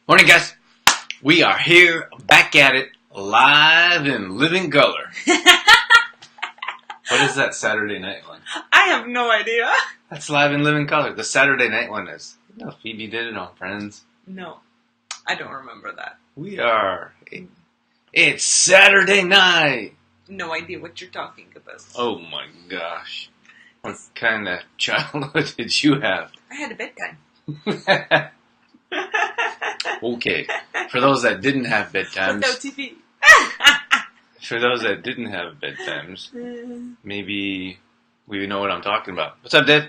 Morning, guys. We are here, back at it, live in living color. What is that Saturday night one? I have no idea. That's live in living color. The Saturday night one is, Phoebe did it on Friends. No, I don't remember that. We are. It's Saturday night. No idea what you're talking about. Oh my gosh. What kind of childhood did you have? I had a bedtime. Okay. For those that didn't have bedtimes. Without TV. For those that didn't have bedtimes, maybe we know what I'm talking about. What's up, Dave?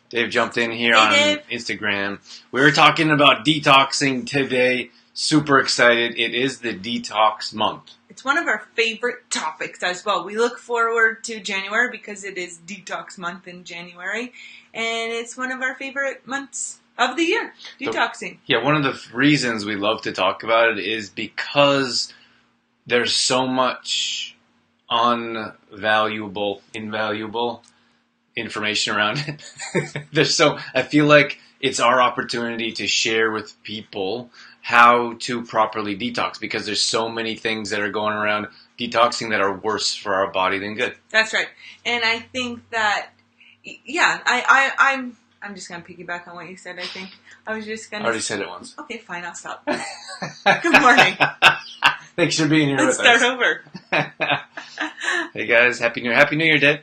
Dave jumped in here on Instagram. We were talking about detoxing today. Super excited. It is the detox month. It's one of our favorite topics as well. We look forward to January because it is detox month in January. And it's one of our favorite months of the year, detoxing. One of the reasons we love to talk about it is because there's so much invaluable information around it. I feel like it's our opportunity to share with people how to properly detox, because there's so many things that are going around detoxing that are worse for our body than good. That's right. And I think that, I'm just going to piggyback on what you said, I think. I was just going to... I already said it once. Okay, fine, I'll stop. Good morning. Thanks for being here with us. Let's start over. Hey guys, Happy New Year. Happy New Year, Dave.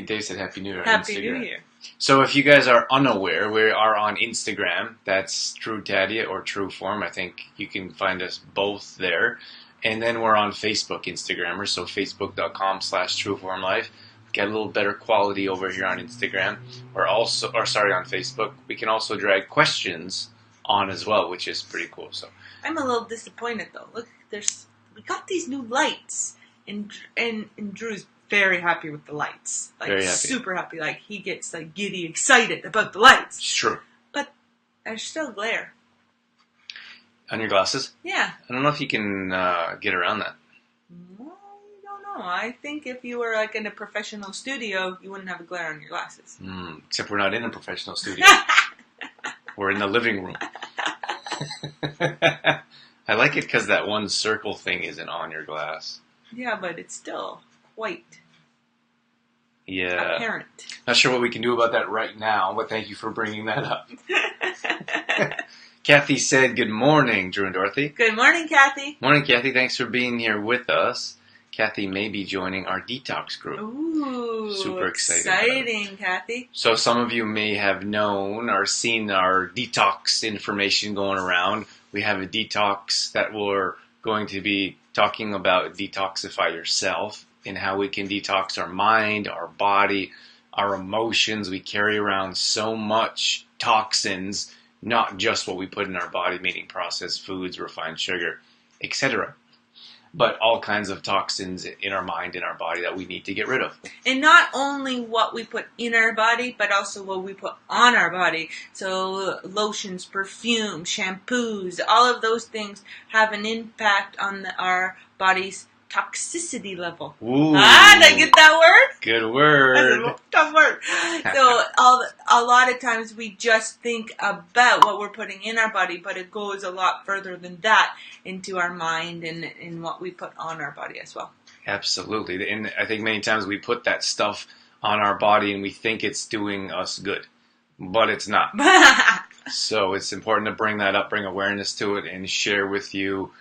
Dave said Happy New Year on Happy Instagram. New Year. So if you guys are unaware, we are on Instagram. That's True Tadia or True Form. I think you can find us both there. And then we're on Facebook Instagrammers, so facebook.com/TrueFormLife. Get a little better quality over here on Instagram. On Facebook. We can also drag questions on as well, which is pretty cool. So I'm a little disappointed though. Look, we got these new lights, and Drew's very happy with the lights. Like, very happy. Super happy. Like, he gets like giddy excited about the lights. It's true. But there's still glare. On your glasses? Yeah. I don't know if you can get around that. Well, I don't know. I think if you were like in a professional studio, you wouldn't have a glare on your glasses. Except we're not in a professional studio. We're in the living room. I like it because that one circle thing isn't on your glass. Yeah, but it's still quite apparent. Not sure what we can do about that right now, but thank you for bringing that up. Kathy said, good morning, Drew and Dorothy. Good morning, Kathy. Morning, Kathy. Thanks for being here with us. Kathy may be joining our detox group. Ooh, super excited. Exciting, Kathy. So some of you may have known or seen our detox information going around. We have a detox that we're going to be talking about, Detoxify Yourself, and how we can detox our mind, our body, our emotions. We carry around so much toxins, not just what we put in our body, meaning processed foods, refined sugar, etc., but all kinds of toxins in our mind and our body that we need to get rid of. And not only what we put in our body, but also what we put on our body. So lotions, perfume, shampoos, all of those things have an impact on our body's toxicity level. Ooh. Did I get that word? Good word. That's a tough word. So a lot of times we just think about what we're putting in our body, but it goes a lot further than that into our mind and in what we put on our body as well. Absolutely. And I think many times we put that stuff on our body and we think it's doing us good, but it's not. So it's important to bring that up, bring awareness to it, and share with you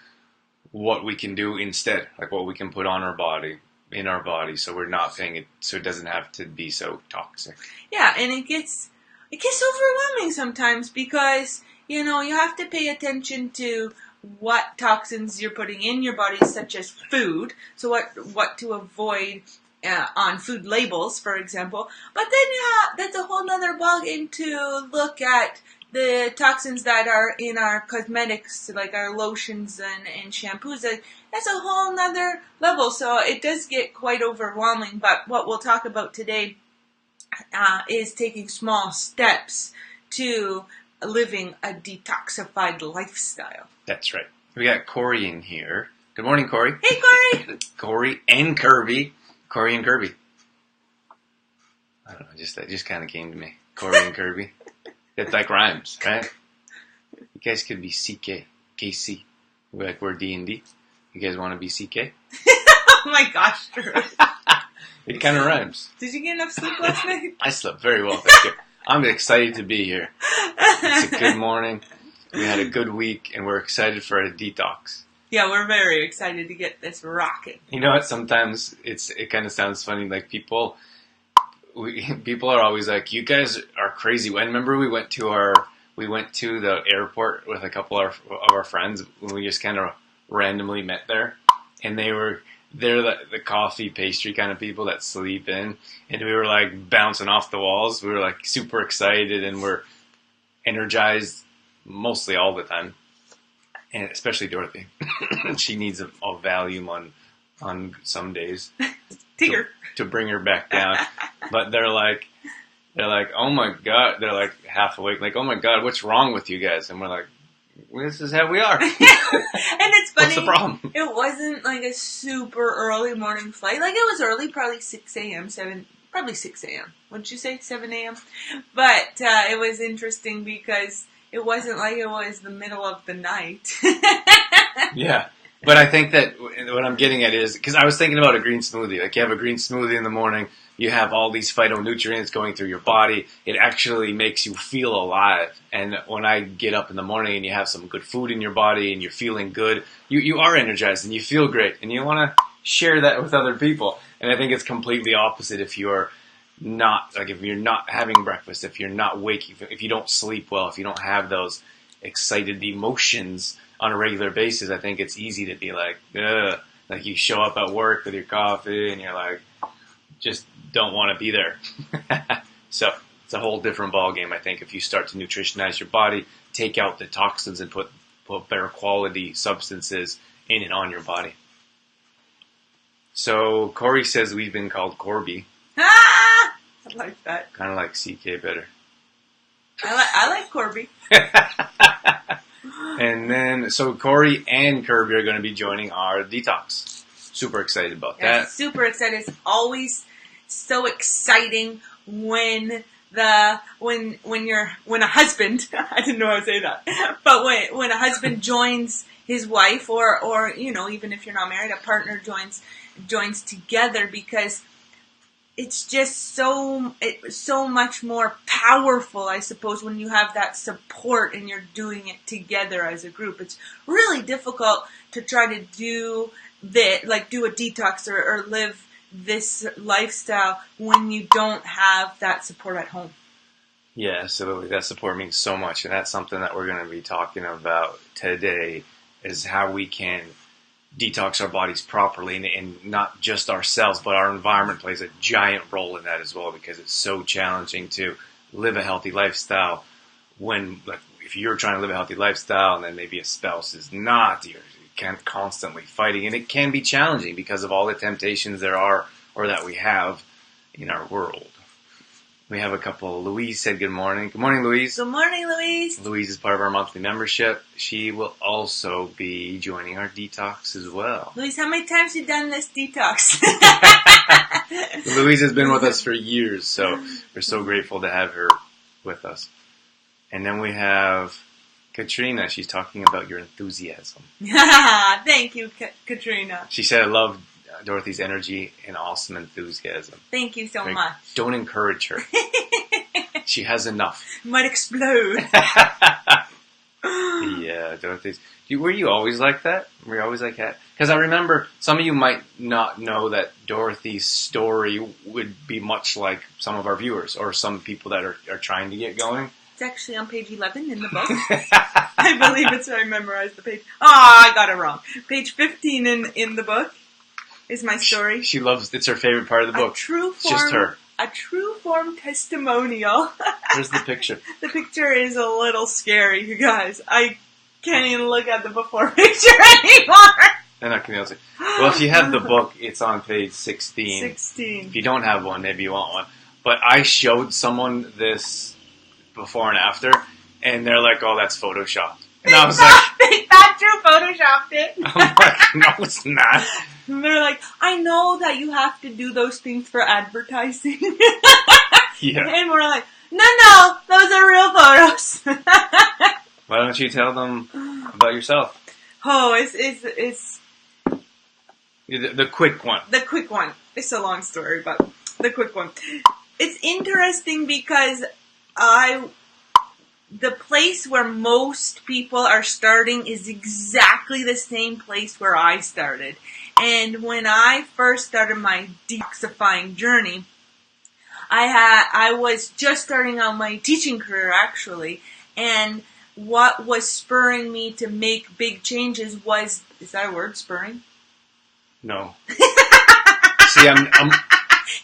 what we can do instead, like what we can put on our body, in our body, so we're not paying it, so it doesn't have to be so toxic. Yeah, and it gets overwhelming sometimes because, you have to pay attention to what toxins you're putting in your body, such as food, so what to avoid on food labels, for example. But then, that's a whole nother ballgame to look at the toxins that are in our cosmetics, like our lotions and shampoos. That's a whole nother level. So it does get quite overwhelming. But what we'll talk about today is taking small steps to living a detoxified lifestyle. That's right. We got Corey in here. Good morning, Corey. Hey, Corey. Corey and Kirby. Corey and Kirby. I don't know. That just kind of came to me. Corey and Kirby. It like rhymes, right? You guys could be CK, KC. Like we're D&D. You guys want to be CK? Oh my gosh, Drew. It kind of rhymes. Did you get enough sleep last night? I slept very well, thank you. I'm excited to be here. It's a good morning. We had a good week, and we're excited for a detox. Yeah, we're very excited to get this rocking. You know what? Sometimes it kind of sounds funny. Like people are always like, "You guys are crazy." I remember we went to the airport with a couple of our friends when we just kind of randomly met there, and they're the coffee pastry kind of people that sleep in, and we were like bouncing off the walls. We were like super excited, and we're energized mostly all the time, and especially Dorothy. She needs a Valium on some days to bring her back down. But they're like, oh my god, they're like half awake, like, oh my god, what's wrong with you guys? And we're like, this is how we are. And it's funny. What's the problem? It wasn't like a super early morning flight. Like it was early, probably 6 a.m., probably 6 a.m. Wouldn't you say 7 a.m.? But it was interesting because it wasn't like it was the middle of the night. Yeah. But I think that what I'm getting at is, because I was thinking about a green smoothie. Like you have a green smoothie in the morning, you have all these phytonutrients going through your body. It actually makes you feel alive. And when I get up in the morning and you have some good food in your body and you're feeling good, you are energized and you feel great. And you want to share that with other people. And I think it's completely opposite if you're not having breakfast, if you're not waking, if you don't sleep well, if you don't have those excited emotions on a regular basis. I think it's easy to be like, ugh. Like you show up at work with your coffee and you're like, just don't want to be there. So it's a whole different ballgame, I think, if you start to nutritionize your body, take out the toxins and put better quality substances in and on your body. So Corey says we've been called Corby. Ah! I like that. Kind of like CK better. I like Corby. And then, so Corey and Kirby are going to be joining our detox. Super excited about that. Super excited. It's always so exciting when a husband, I didn't know how to say that, but when a husband joins his wife, or even if you're not married, a partner joins together, because it's just so much more powerful, I suppose, when you have that support and you're doing it together as a group. It's really difficult to try to do a detox or live this lifestyle when you don't have that support at home. Yeah, absolutely. That support means so much, and that's something that we're going to be talking about today, is how we can detox our bodies properly, and not just ourselves, but our environment plays a giant role in that as well, because it's so challenging to live a healthy lifestyle when, like, if you're trying to live a healthy lifestyle and then maybe a spouse is not, you're constantly fighting, and it can be challenging because of all the temptations there are, or that we have in our world. We have a couple. Louise said good morning. Good morning, Louise. Good morning, Louise. Louise is part of our monthly membership. She will also be joining our detox as well. Louise, how many times have you done this detox? Louise has been with us for years, so we're so grateful to have her with us. And then we have Katrina. She's talking about your enthusiasm. Thank you, Katrina. She said, I love Dorothy's energy and awesome enthusiasm. Thank you so much. Don't encourage her. She has enough. Might explode. Yeah, Dorothy's. Were you always like that? Were you always like that? Because I remember some of you might not know that Dorothy's story would be much like some of our viewers, or some people that are trying to get going. It's actually on page 11 in the book. I believe it's where I memorized the page. I got it wrong. Page 15 in the book is my story. She loves, it's her favorite part of the book. It's just her. A true form testimonial. Where's the picture? The picture is a little scary, you guys. I can't even look at the before picture anymore. I'm not going to be able to. Well, if you have the book, it's on page 16. 16. If you don't have one, maybe you want one. But I showed someone this before and after, and they're like, oh, that's Photoshopped. And I was like... That's true, Photoshopped it. I'm like, no, it's not. And they're like, I know that you have to do those things for advertising. Yeah. And we're like, no, those are real photos. Well, don't you tell them about yourself? Oh, it's The quick one. the quick one. It's a long story, but the quick one. It's interesting because the place where most people are starting is exactly the same place where I started. And when I first started my detoxifying journey, I was just starting out my teaching career actually, and what was spurring me to make big changes was, is that a word, spurring? No. See,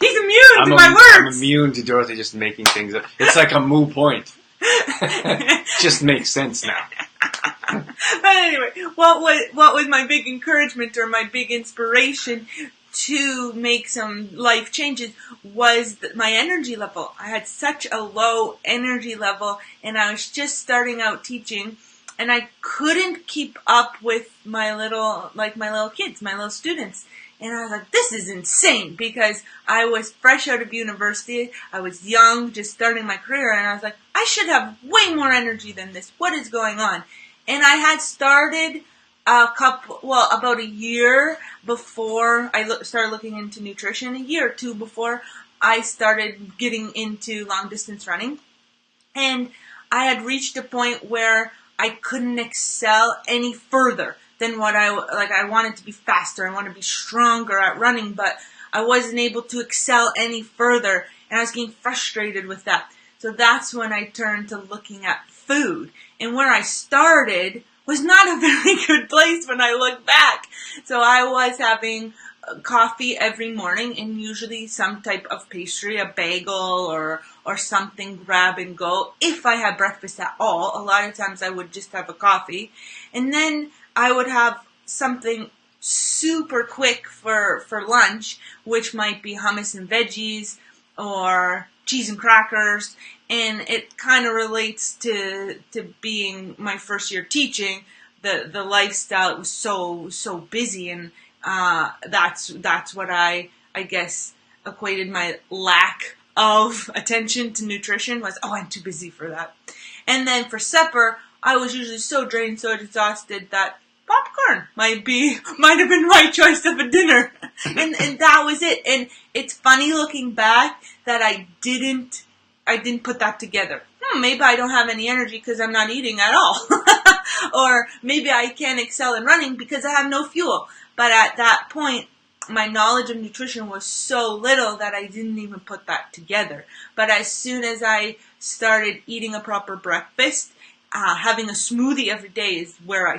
He's immune to my words. I'm immune to Dorothy just making things up. It's like a moot point. Just makes sense now. But anyway, what was my big encouragement or my big inspiration to make some life changes was my energy level. I had such a low energy level, and I was just starting out teaching, and I couldn't keep up with my little kids, my little students. And I was like, this is insane, because I was fresh out of university. I was young, just starting my career, and I was like, I should have way more energy than this. What is going on? And I had started about a year before I started looking into nutrition, a year or two before I started getting into long distance running. And I had reached a point where I couldn't excel any further than what I wanted to be faster. I wanted to be stronger at running, but I wasn't able to excel any further, and I was getting frustrated with that. So that's when I turned to looking at food. And where I started was not a very good place when I look back. So I was having coffee every morning and usually some type of pastry, a bagel or something grab and go. If I had breakfast at all, a lot of times I would just have a coffee. And then I would have something super quick for lunch, which might be hummus and veggies or cheese and crackers. And it kind of relates to being my first year teaching. The lifestyle was so busy, and that's what I guess equated my lack of attention to nutrition was, I'm too busy for that. And then for supper, I was usually so drained, so exhausted that popcorn might have been my choice of a dinner. and that was it. And it's funny looking back that I didn't put that together. Maybe I don't have any energy because I'm not eating at all. Or maybe I can't excel in running because I have no fuel. But at that point, my knowledge of nutrition was so little that I didn't even put that together. But as soon as I started eating a proper breakfast, having a smoothie every day is where I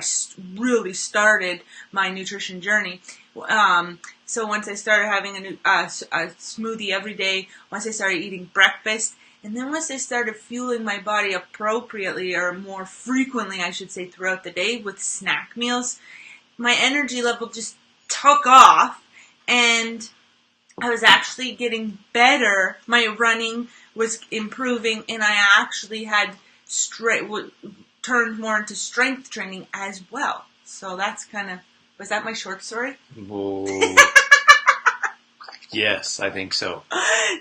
really started my nutrition journey. So once I started having a smoothie every day, once I started eating breakfast, and then once I started fueling my body appropriately, or more frequently, I should say, throughout the day with snack meals, my energy level just took off, and I was actually getting better. My running was improving, and I actually had turned more into strength training as well. So that's was that my short story? Whoa. Yes, I think so.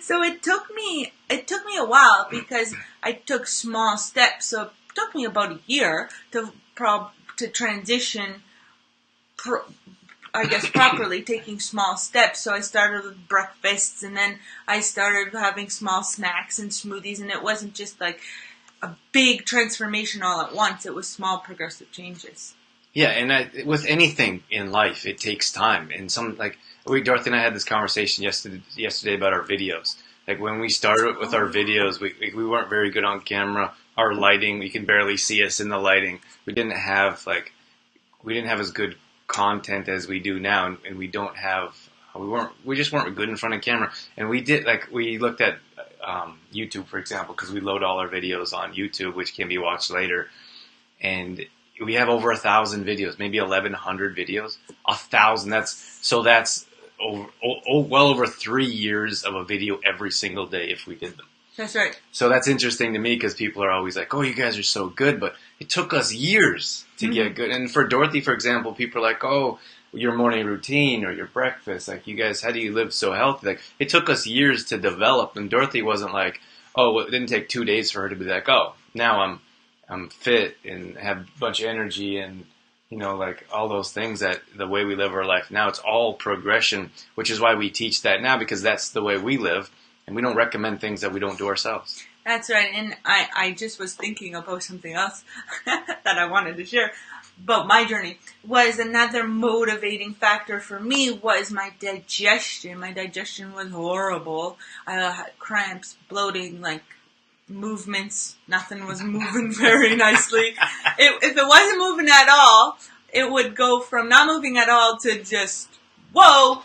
So it took me a while because I took small steps. So it took me about a year to transition, properly, taking small steps. So I started with breakfasts, and then I started having small snacks and smoothies, and it wasn't just like a big transformation all at once. It was small progressive changes. Yeah, and with anything in life, it takes time. And Dorothy and I had this conversation yesterday about our videos. Like when we started with our videos, we weren't very good on camera. Our lighting, you can barely see us in the lighting. We didn't have as good content as we do now, and we just weren't good in front of camera. And we looked at YouTube, for example, because we load all our videos on YouTube, which can be watched later. And we have over 1,000 videos, maybe 1,100 videos. 1,000. That's well over 3 years of a video every single day if we did them. That's right. So that's interesting to me because people are always like, "Oh, you guys are so good," but it took us years to get good. And for Dorothy, for example, people are like, "Oh, your morning routine or your breakfast, like you guys, how do you live so healthy?" Like it took us years to develop. And Dorothy wasn't like, "Oh, it didn't take 2 days for her to be like, oh, now I'm fit and have a bunch of energy and, like all those things that the way we live our life now, it's all progression, which is why we teach that now, because that's the way we live. And we don't recommend things that we don't do ourselves. That's right. And I just was thinking about something else that I wanted to share. But my journey was another motivating factor for me was my digestion. My digestion was horrible. I had cramps, bloating, like movements. Nothing was moving very nicely. If it wasn't moving at all, it would go from not moving at all to just, whoa.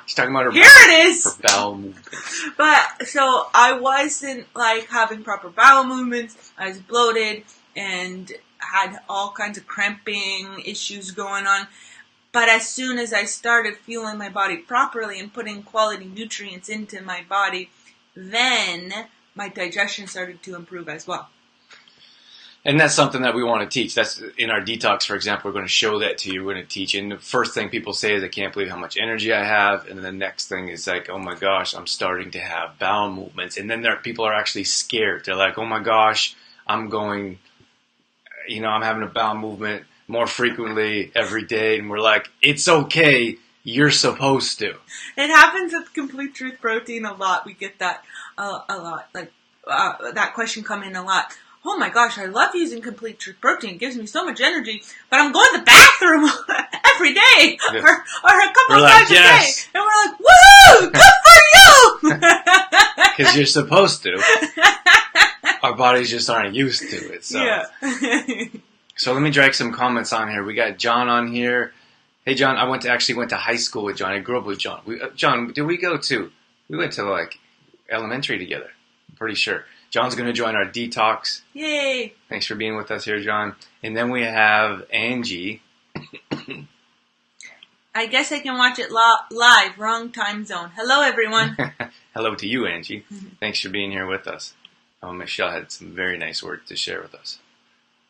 She's talking about her Here it is. Her bowel movements. But so I wasn't like having proper bowel movements. I was bloated and had all kinds of cramping issues going on. But as soon as I started fueling my body properly and putting quality nutrients into my body, then my digestion started to improve as well. And that's something that we want to teach. That's in our detox, for example, we're going to show that to you. We're going to teach. And the first thing people say is, I can't believe how much energy I have. And then the next thing is like, oh my gosh, I'm starting to have bowel movements. And then people are actually scared. They're like, oh my gosh, I'm having a bowel movement more frequently every day. And we're like, it's okay. You're supposed to. It happens with Complete Truth Protein a lot. We get that a lot. Like that question come in a lot. Oh my gosh, I love using Complete Truth Protein. It gives me so mumuch energy, but I'm going to the bathroom every day or a couple of times a day. And we're like, woohoo! Good for you! Because you're supposed to. Our bodies just aren't used to it. So. Yeah. So let me drag some comments on here. We got John on here. Hey, John, I went to high school with John. I grew up with John. John, we went to like elementary together. I'm pretty sure. John's going to join our detox. Yay. Thanks for being with us here, John. And then we have Angie. I guess I can watch it live. Wrong time zone. Hello, everyone. Hello to you, Angie. Thanks for being here with us. Michelle had some very nice words to share with us.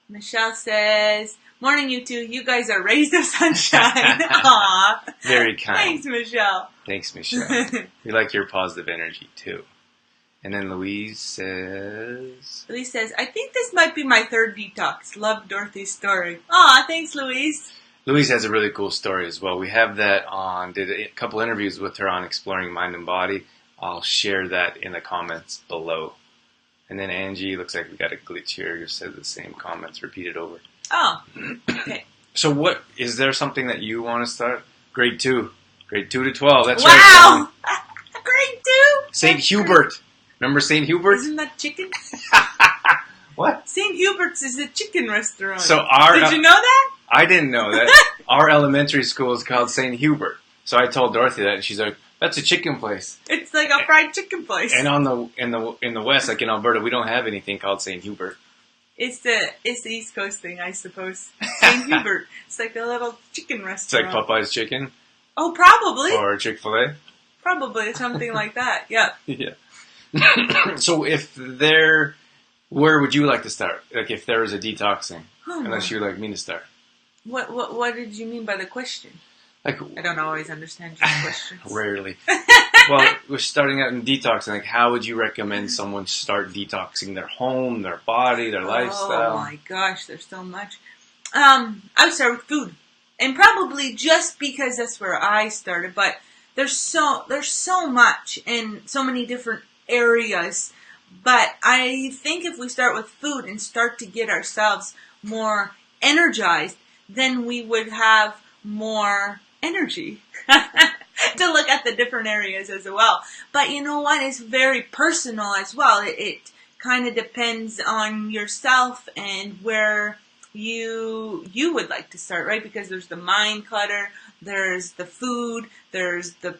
Michelle says, morning, you two. You guys are rays of sunshine. Aw. Very kind. Thanks, Michelle. Thanks, Michelle. We like your positive energy, too. And then Louise says, I think this might be my third detox. Love Dorothy's story. Aw, thanks, Louise. Louise has a really cool story as well. We have that did a couple interviews with her on exploring mind and body. I'll share that in the comments below. And then Angie, looks like we got a glitch here. Just said the same comments repeated over. Oh, okay. So is there something that you want to start? Grade 2 to 12. That's wow. right. Wow. Grade 2? St. Hubert. Remember St. Hubert? Isn't that chicken? What? St. Hubert's is a chicken restaurant. So did you know that? I didn't know that. Our elementary school is called St. Hubert. So I told Dorothy that, and she's like, "That's a chicken place." It's like a fried chicken place. And in the West, like in Alberta, we don't have anything called St. Hubert. It's the East Coast thing, I suppose. St. Hubert. It's like a little chicken restaurant. It's like Popeye's Chicken. Oh, probably. Or Chick-fil-A. Probably something like that. Yeah. Yeah. So where would you like to start? Like if there was a detoxing, unless you'd like me to start. What did you mean by the question? Like I don't always understand your questions. Rarely. Well, we're starting out in detoxing. Like, how would you recommend someone start detoxing their home, their body, their lifestyle? Oh my gosh, there's so much. I would start with food, and probably just because that's where I started. But there's so much in so many different areas. But I think if we start with food and start to get ourselves more energized, then we would have more energy to look at the different areas as well. But you know what? It's very personal as well. It kind of depends on yourself and where you would like to start, right? Because there's the mind clutter, there's the food, there's the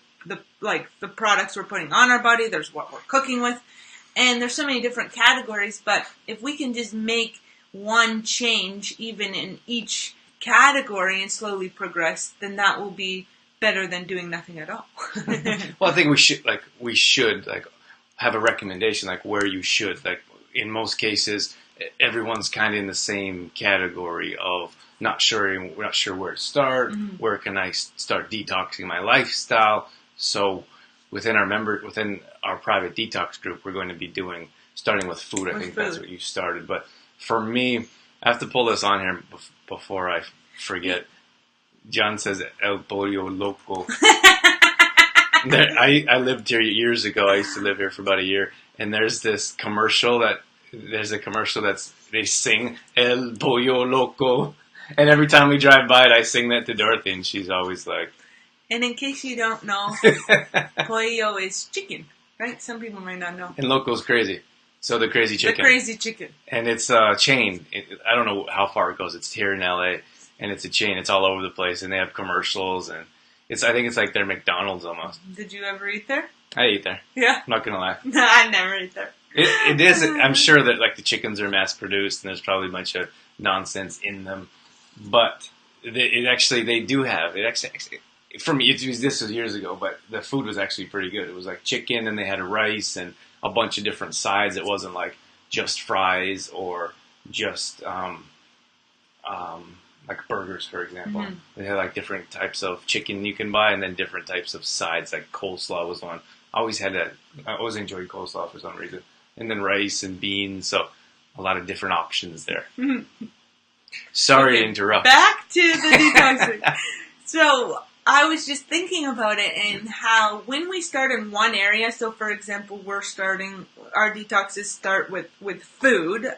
products we're putting on our body, there's what we're cooking with, and there's so many different categories. But if we can just make one change, even in each category, and slowly progress, then that will be better than doing nothing at all. Well, I think we should have a recommendation, like where you should. Like in most cases, everyone's kind of in the same category of we're not sure where to start. Mm-hmm. Where can I start detoxing my lifestyle? So within our private detox group, we're going to be starting with food. I think that's what you started. But for me, I have to pull this on here before I forget. John says El Pollo Loco. I lived here years ago. I used to live here for about a year, and there's a commercial that's they sing El Pollo Loco, and every time we drive by it, I sing that to Dorothy, and she's always like. And in case you don't know, pollo is chicken, right? Some people might not know. And Loco's crazy, so the crazy chicken. The crazy chicken, and it's a chain. I don't know how far it goes. It's here in LA, and it's a chain. It's all over the place, and they have commercials and. I think it's like their McDonald's almost. Did you ever eat there? I ate there. Yeah. I'm not gonna lie. No, I never ate there. It is. I'm sure that like the chickens are mass produced and there's probably a bunch of nonsense in them, but they do have it. Actually, for me, this was years ago, but the food was actually pretty good. It was like chicken and they had rice and a bunch of different sides. It wasn't like just fries or just like burgers, for example. Mm-hmm. They had like different types of chicken you can buy and then different types of sides, like coleslaw was one. I always had that. I always enjoyed coleslaw for some reason. And then rice and beans, so a lot of different options there. Mm-hmm. Sorry to interrupt. Back to the detoxing. So I was just thinking about it and how when we start in one area, so for example, our detoxes start with food,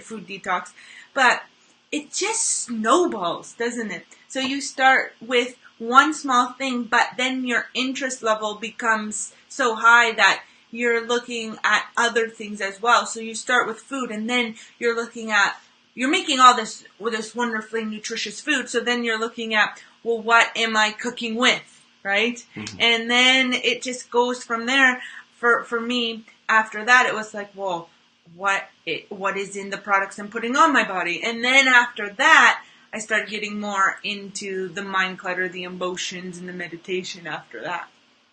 food detox, but it just snowballs, doesn't it? So you start with one small thing, but then your interest level becomes so high that you're looking at other things as well. So you start with food, and then you're making all this wonderfully nutritious food. So then you're looking at, well, what am I cooking with, right? Mm-hmm. And then it just goes from there. For me, after that, it was like, well, what is in the products I'm putting on my body. And then after that, I started getting more into the mind clutter, the emotions, and the meditation after that.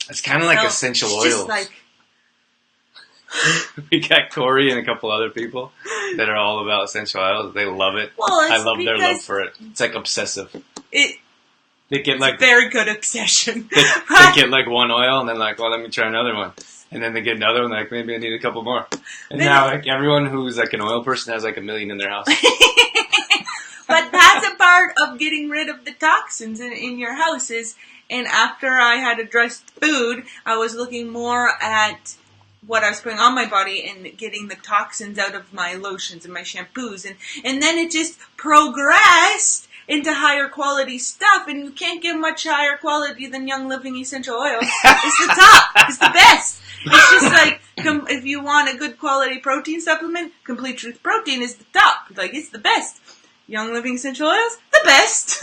It's kind of like essential oils. Just like we got Corey and a couple other people that are all about essential oils. They love it. Well, I love their love for it. It's like obsessive. They get like very good obsession. They get like one oil and then like, well, let me try another one. And then they get another one, like, maybe I need a couple more. And now, like, everyone who's, like, an oil person has, like, 1 million in their house. But that's a part of getting rid of the toxins in your houses. And after I had addressed food, I was looking more at what I was putting on my body and getting the toxins out of my lotions and my shampoos. And then it just progressed into higher quality stuff, and you can't get much higher quality than Young Living essential oils. It's the top. It's the best. It's just like, if you want a good quality protein supplement, Complete Truth Protein is the top. Like, it's the best. Young Living essential oils, the best.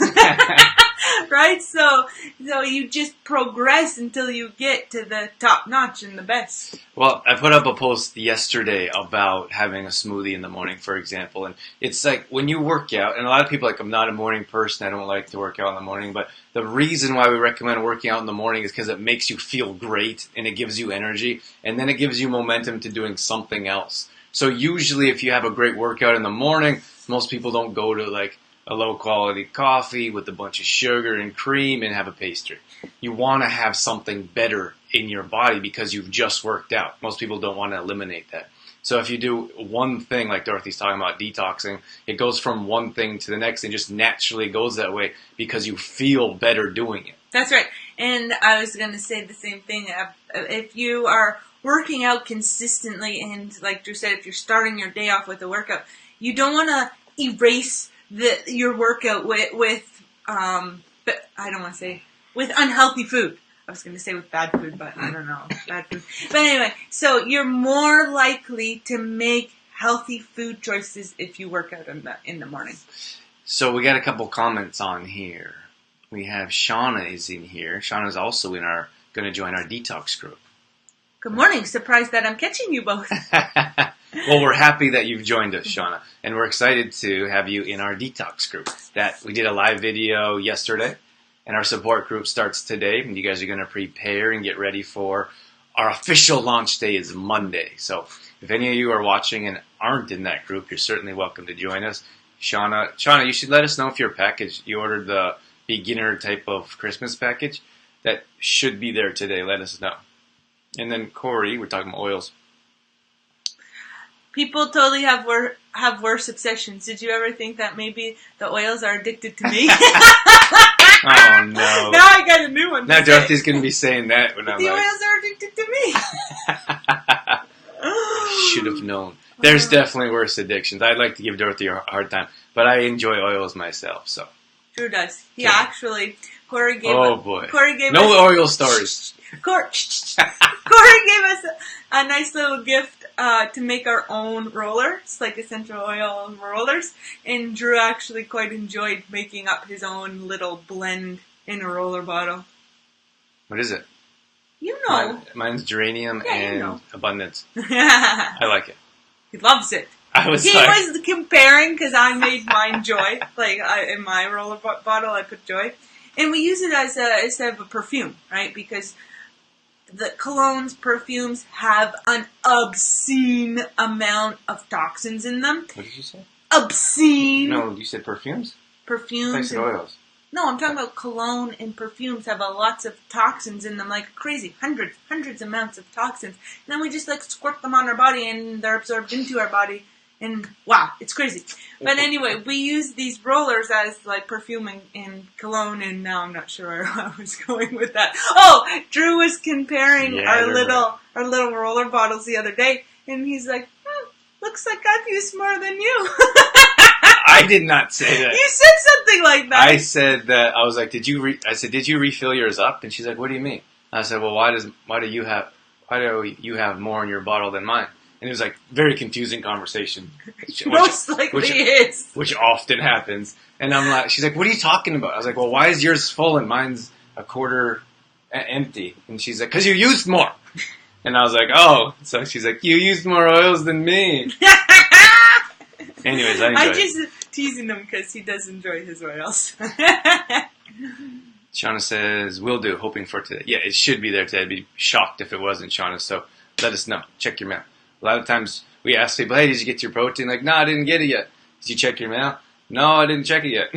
Right? So you just progress until you get to the top notch and the best. Well, I put up a post yesterday about having a smoothie in the morning, for example. And it's like when you work out, and a lot of people are like, I'm not a morning person, I don't like to work out in the morning. But the reason why we recommend working out in the morning is because it makes you feel great and it gives you energy. And then it gives you momentum to doing something else. So usually if you have a great workout in the morning, most people don't go to like a low quality coffee with a bunch of sugar and cream and have a pastry. You want to have something better in your body because you've just worked out. Most people don't want to eliminate that. So if you do one thing, like Dorothy's talking about detoxing, it goes from one thing to the next and just naturally goes that way because you feel better doing it. That's right. And I was going to say the same thing. If you are working out consistently and like Drew said, if you're starting your day off with a workout, you don't want to erase your workout with but I don't want to say with unhealthy food. I was going to say with bad food, but I don't know. Bad food. But anyway, so you're more likely to make healthy food choices if you work out in the morning. So we got a couple comments on here. We have Shauna is in here. Shauna's also going to join our detox group. Good morning. Surprised that I'm catching you both. Well, we're happy that you've joined us, Shauna, and we're excited to have you in our detox group. That we did a live video yesterday, and our support group starts today, and you guys are going to prepare and get ready for our official launch day is Monday. So if any of you are watching and aren't in that group, you're certainly welcome to join us. Shauna, you should let us know if your package, you ordered the beginner type of Christmas package, that should be there today. Let us know. And then Corey, we're talking about oils. People totally have have worse obsessions. Did you ever think that maybe the oils are addicted to me? Oh, no. Now I got a new one. Now Dorothy's going to be saying that when I'm The like... oils are addicted to me. Should have known. There's definitely worse addictions. I'd like to give Dorothy a hard time, but I enjoy oils myself, so... Drew does. He Okay. actually... Corey gave Oh, us... boy. Corey gave No us... oil stories. Corey gave us a nice little gift to make our own rollers, like essential oil rollers. And Drew actually quite enjoyed making up his own little blend in a roller bottle. What is it? You know. Mine's geranium and abundance. I like it. He loves it. I was He like... was comparing because I made mine joy. Like in my roller bottle, I put joy. And we use it as instead of a perfume, right? Because the colognes, perfumes have an obscene amount of toxins in them. What did you say? Obscene. No, you said perfumes? I Perfumes. said oils. No, I'm talking about cologne and perfumes have lots of toxins in them, like crazy, hundreds amounts of toxins. And then we just like squirt them on our body, and they're absorbed into our body. And wow, it's crazy. But anyway, we use these rollers as like perfume and cologne, and now I'm not sure where I was going with that. Oh, Drew was comparing our little roller bottles the other day, and he's like, looks like I've used more than you. I did not say that. You said something like that. I said that, I was like, did you refill yours up? And she's like, what do you mean? I said, well, why do you have more in your bottle than mine? And it was like very confusing conversation. Most likely is. Which often happens. And I'm like, she's like, what are you talking about? I was like, well, why is yours full and mine's a quarter empty? And she's like, because you used more. And I was like, oh. So she's like, you used more oils than me. Anyways, I enjoy I'm it. just teasing him because he does enjoy his oils. Shauna says, will do, hoping for today. Yeah, it should be there today. I'd be shocked if it wasn't, Shauna. So let us know. Check your mail. A lot of times we ask people, hey, did you get your protein? Like, no, I didn't get it yet. Did you check your mail? No, I didn't check it yet.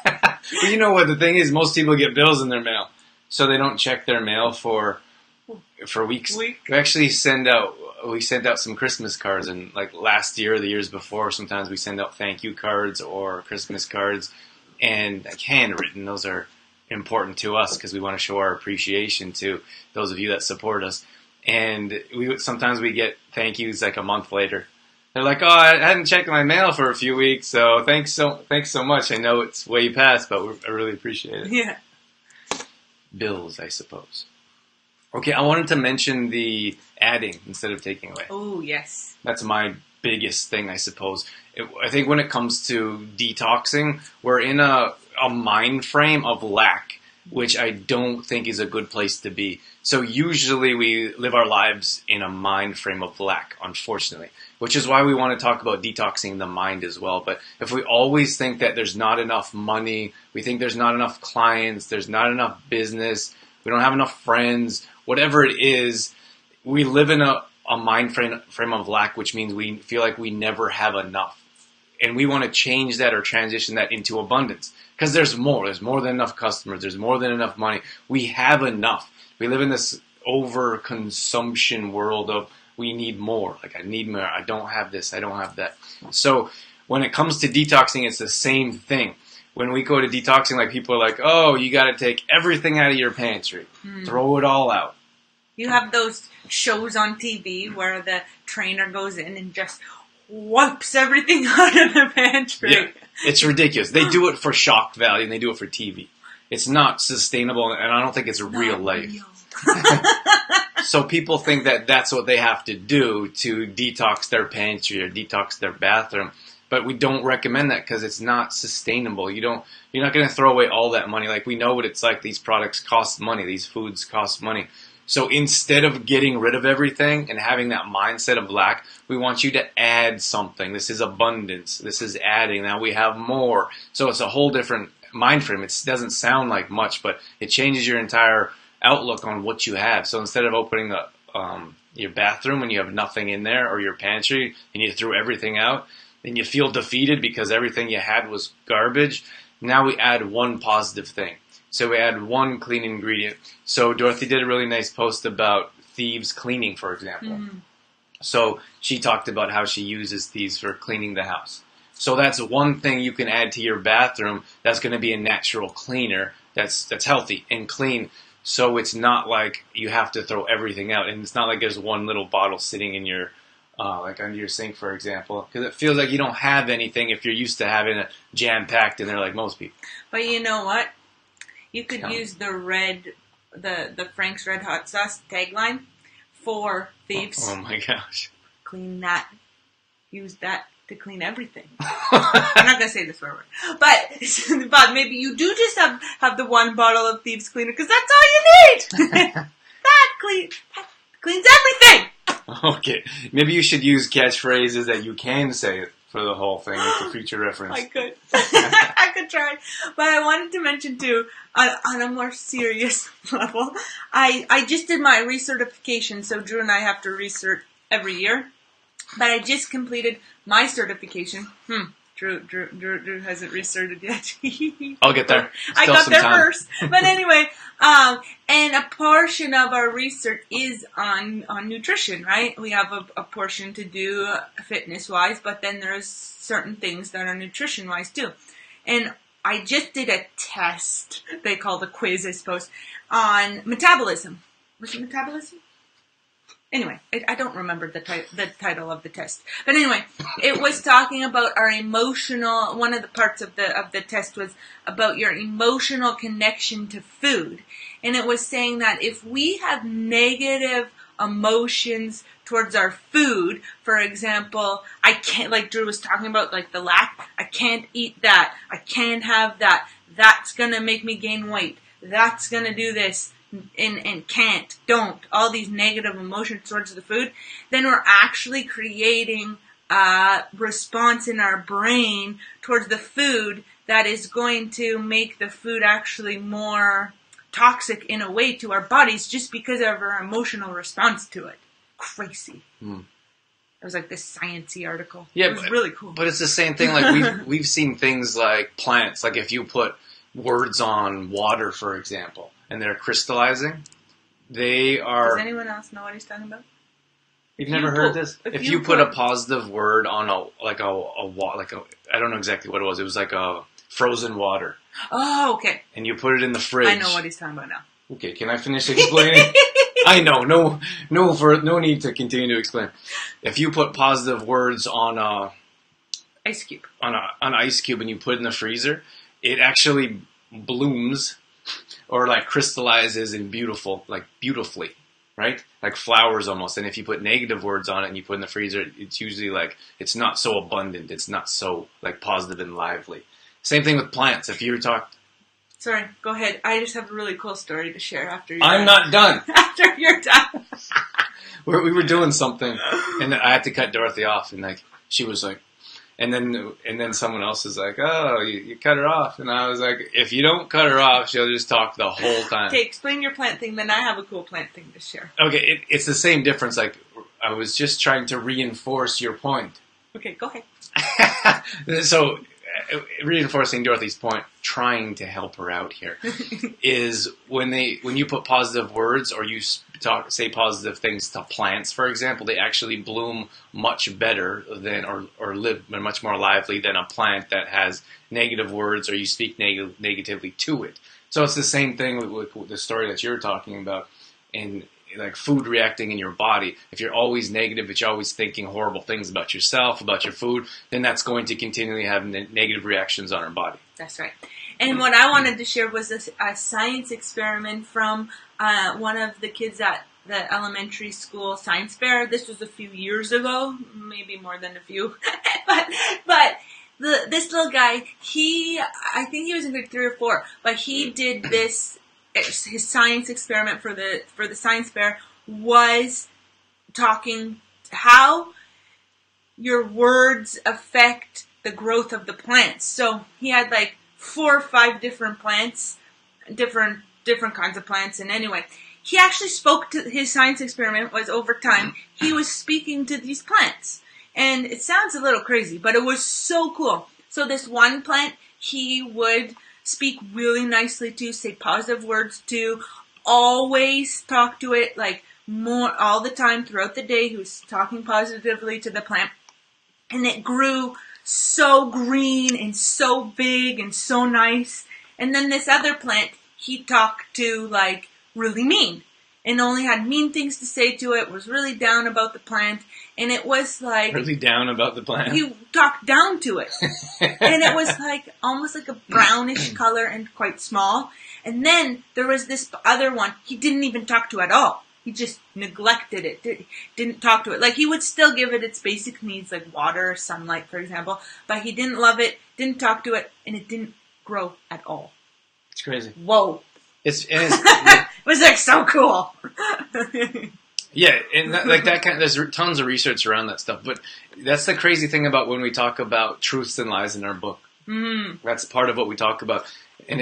But you know what the thing is? Most people get bills in their mail. So they don't check their mail for weeks. We actually sent out some Christmas cards, and like last year or the years before, sometimes we send out thank you cards or Christmas cards, and like handwritten. Those are important to us because we want to show our appreciation to those of you that support us. And sometimes we get thank yous like a month later. They're like, oh, I hadn't checked my mail for a few weeks, so thanks so much. I know it's way past, but I really appreciate it. Yeah. Bills, I suppose. Okay, I wanted to mention the adding instead of taking away. Oh, yes. That's my biggest thing, I suppose. I think when it comes to detoxing, we're in a mind frame of lack, which I don't think is a good place to be. So usually we live our lives in a mind frame of lack, unfortunately, which is why we want to talk about detoxing the mind as well. But if we always think that there's not enough money, we think there's not enough clients, there's not enough business, we don't have enough friends, whatever it is, we live in a mind frame of lack, which means we feel like we never have enough. And we want to change that or transition that into abundance. Because there's more. There's more than enough customers. There's more than enough money. We have enough. We live in this overconsumption world of we need more. Like, I need more. I don't have this. I don't have that. So when it comes to detoxing, it's the same thing. When we go to detoxing, like people are like, oh, you got to take everything out of your pantry. Throw it all out. You have those shows on TV where the trainer goes in and just wipes everything out of the pantry. Yeah, it's ridiculous. They do it for shock value and they do it for TV. It's not sustainable, and I don't think it's real life. So people think that that's what they have to do to detox their pantry or detox their bathroom. But we don't recommend that because it's not sustainable. You're not going to throw away all that money. Like, we know what it's like. These products cost money. These foods cost money. So instead of getting rid of everything and having that mindset of lack, we want you to add something. This is abundance. This is adding. Now we have more. So it's a whole different mind frame. It doesn't sound like much, but it changes your entire outlook on what you have. So instead of opening your bathroom and you have nothing in there, or your pantry and you threw everything out, and you feel defeated because everything you had was garbage, now we add one positive thing. So we add one clean ingredient. So Dorothy did a really nice post about thieves cleaning, for example. So she talked about how she uses these for cleaning the house. So that's one thing you can add to your bathroom that's going to be a natural cleaner that's healthy and clean. So it's not like you have to throw everything out, and it's not like there's one little bottle sitting in your like under your sink, for example, because it feels like you don't have anything if you're used to having it jam packed in there like most people. But you know what? You could use the Frank's Red Hot Sauce tagline for thieves. Oh my gosh! Clean that. Use that to clean everything. I'm not gonna say the swear word, but maybe you do just have the one bottle of thieves cleaner because that's all you need. that cleans everything. Okay, maybe you should use catchphrases that you can say it for the whole thing for future reference. I could. I could try. But I wanted to mention too, on a more serious level, I just did my recertification, so Drew and I have to recert every year. But I just completed my certification. Drew hasn't recerted yet. I'll get there. I got there first. But anyway, and a portion of our research is on nutrition, right? We have a portion to do fitness-wise, but then there's certain things that are nutrition-wise too. And I just did a test, they call the quiz, I suppose, on metabolism. Was it metabolism? Anyway, I don't remember the title of the test. But anyway, it was talking about our emotional, one of the parts of the test was about your emotional connection to food. And it was saying that if we have negative emotions towards our food, for example, I can't, like Drew was talking about, like the lack, I can't eat that, I can't have that, that's gonna make me gain weight, that's gonna do this, and can't, don't, all these negative emotions towards the food, then we're actually creating a response in our brain towards the food that is going to make the food actually more toxic in a way to our bodies just because of our emotional response to it. Crazy. It was like this sciencey article. Yeah, it was really cool. But it's the same thing. Like we've seen things like plants. Like if you put words on water, for example, and they're crystallizing, they are. Does anyone else know what he's talking about? You've never heard this? If you put a positive word on I don't know exactly what it was. It was like a frozen water. Oh, okay. And you put it in the fridge. I know what he's talking about now. Okay, can I finish explaining? I know, no need to continue to explain. If you put positive words on ice cube, on an ice cube, and you put it in the freezer, it actually blooms or like crystallizes in beautifully, right? Like flowers almost. And if you put negative words on it and you put it in the freezer, it's usually like it's not so abundant. It's not so like positive and lively. Same thing with plants. If you talk. Sorry, go ahead. I just have a really cool story to share after you're I'm not done. After you're done. We were doing something, and I had to cut Dorothy off, and like she was like, and then someone else is like, oh, you cut her off, and I was like, if you don't cut her off, she'll just talk the whole time. Okay, explain your plant thing. Then I have a cool plant thing to share. Okay, it's the same difference. Like I was just trying to reinforce your point. Okay, go ahead. So. Reinforcing Dorothy's point, trying to help her out here, is when you put positive words or you say positive things to plants, for example, they actually bloom much better than or live much more lively than a plant that has negative words or you speak negatively to it. So it's the same thing with the story that you're talking about in like food reacting in your body. If you're always negative, if you're always thinking horrible things about yourself, about your food, then that's going to continually have negative reactions on our body. That's right. And what I wanted to share was a science experiment from one of the kids at the elementary school science fair. This was a few years ago, maybe more than a few, but this little guy, I think he was in grade 3 or 4, but he did this. His science experiment for the science fair was talking how your words affect the growth of the plants. So he had like 4 or 5 different plants, different kinds of plants. And anyway, he actually spoke to his science experiment was over time. He was speaking to these plants, and it sounds a little crazy, but it was so cool. So this one plant, he would speak really nicely to, say positive words to, always talk to it like more all the time throughout the day. He was talking positively to the plant. And it grew so green and so big and so nice. And then this other plant, he talked to like really mean. And only had mean things to say to it, was really down about the plant. And it was like... Really down about the plant? He talked down to it. And it was like almost like a brownish color and quite small. And then there was this other one he didn't even talk to at all. He just neglected it, didn't talk to it. Like he would still give it its basic needs like water or sunlight, for example. But he didn't love it, didn't talk to it, and it didn't grow at all. It's crazy. Whoa. It was like so cool. Yeah, and that kind of, there's tons of research around that stuff. But that's the crazy thing about when we talk about truths and lies in our book. Mm. That's part of what we talk about, and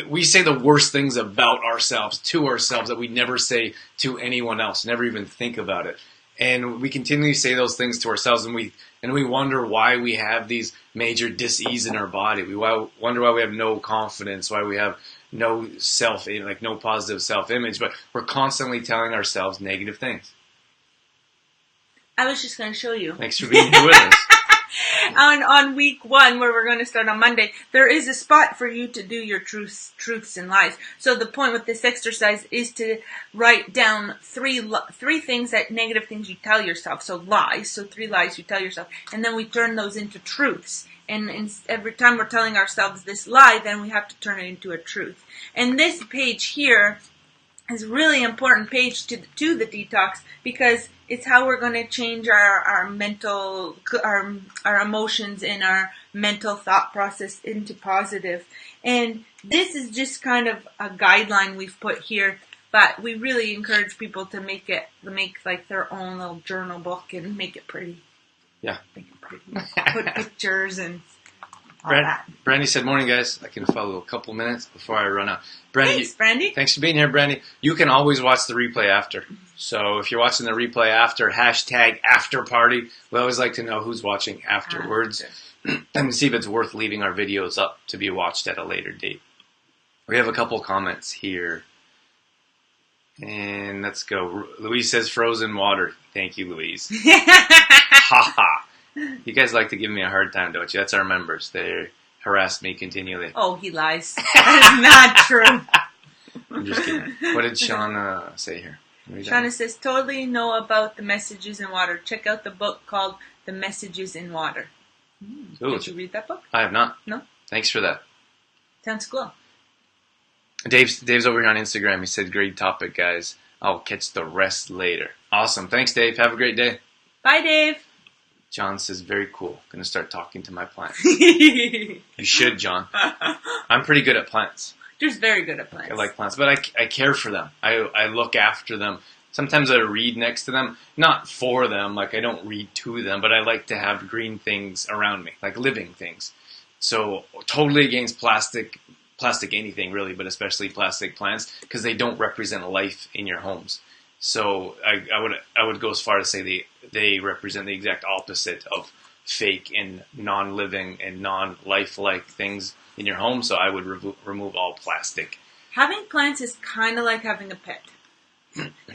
we say the worst things about ourselves to ourselves that we never say to anyone else. Never even think about it, and we continually say those things to ourselves, and we wonder why we have these major dis-ease in our body. We wonder why we have no confidence, why we have no no positive self-image, but we're constantly telling ourselves negative things. I was just going to show you. Thanks for being here with us. On week 1, where we're going to start on Monday, there is a spot for you to do your truths and lies. So the point with this exercise is to write down three things, negative things you tell yourself. So lies. So 3 lies you tell yourself. And then we turn those into truths. And every time we're telling ourselves this lie, then we have to turn it into a truth. And this page here is a really important page to the detox, because it's how we're going to change our mental, our emotions and our mental thought process into positive. And this is just kind of a guideline we've put here, but we really encourage people to make like their own little journal book and make it pretty. Yeah. Make it pretty. Put pictures and all that. Brandy said, "Morning, guys. I can follow a couple minutes before I run out." Brandy, thanks, Brandy. Thanks for being here, Brandy. You can always watch the replay after. So if you're watching the replay after, #afterparty. We always like to know who's watching afterwards and see if it's worth leaving our videos up to be watched at a later date. We have a couple comments here. And let's go. Louise says frozen water. Thank you, Louise. Ha ha. You guys like to give me a hard time, don't you? That's our members. They harass me continually. Oh, he lies. That is not true. I'm just kidding. What did Shauna say here? Shauna says, totally know about the messages in water. Check out the book called The Messages in Water. Did you read that book? I have not. No? Thanks for that. Sounds cool. Dave's over here on Instagram. He said, great topic, guys. I'll catch the rest later. Awesome. Thanks, Dave. Have a great day. Bye, Dave. John says, very cool. Going to start talking to my plants. You should, John. I'm pretty good at plants. Just very good at plants. I like plants, but I care for them. I look after them. Sometimes I read next to them. Not for them, like I don't read to them, but I like to have green things around me, like living things. So totally against plastic anything really, but especially plastic plants, because they don't represent life in your homes. So I would go as far as say they represent the exact opposite of fake and non-living and non-life-like things in your home. So I would remove all plastic. Having plants is kind of like having a pet.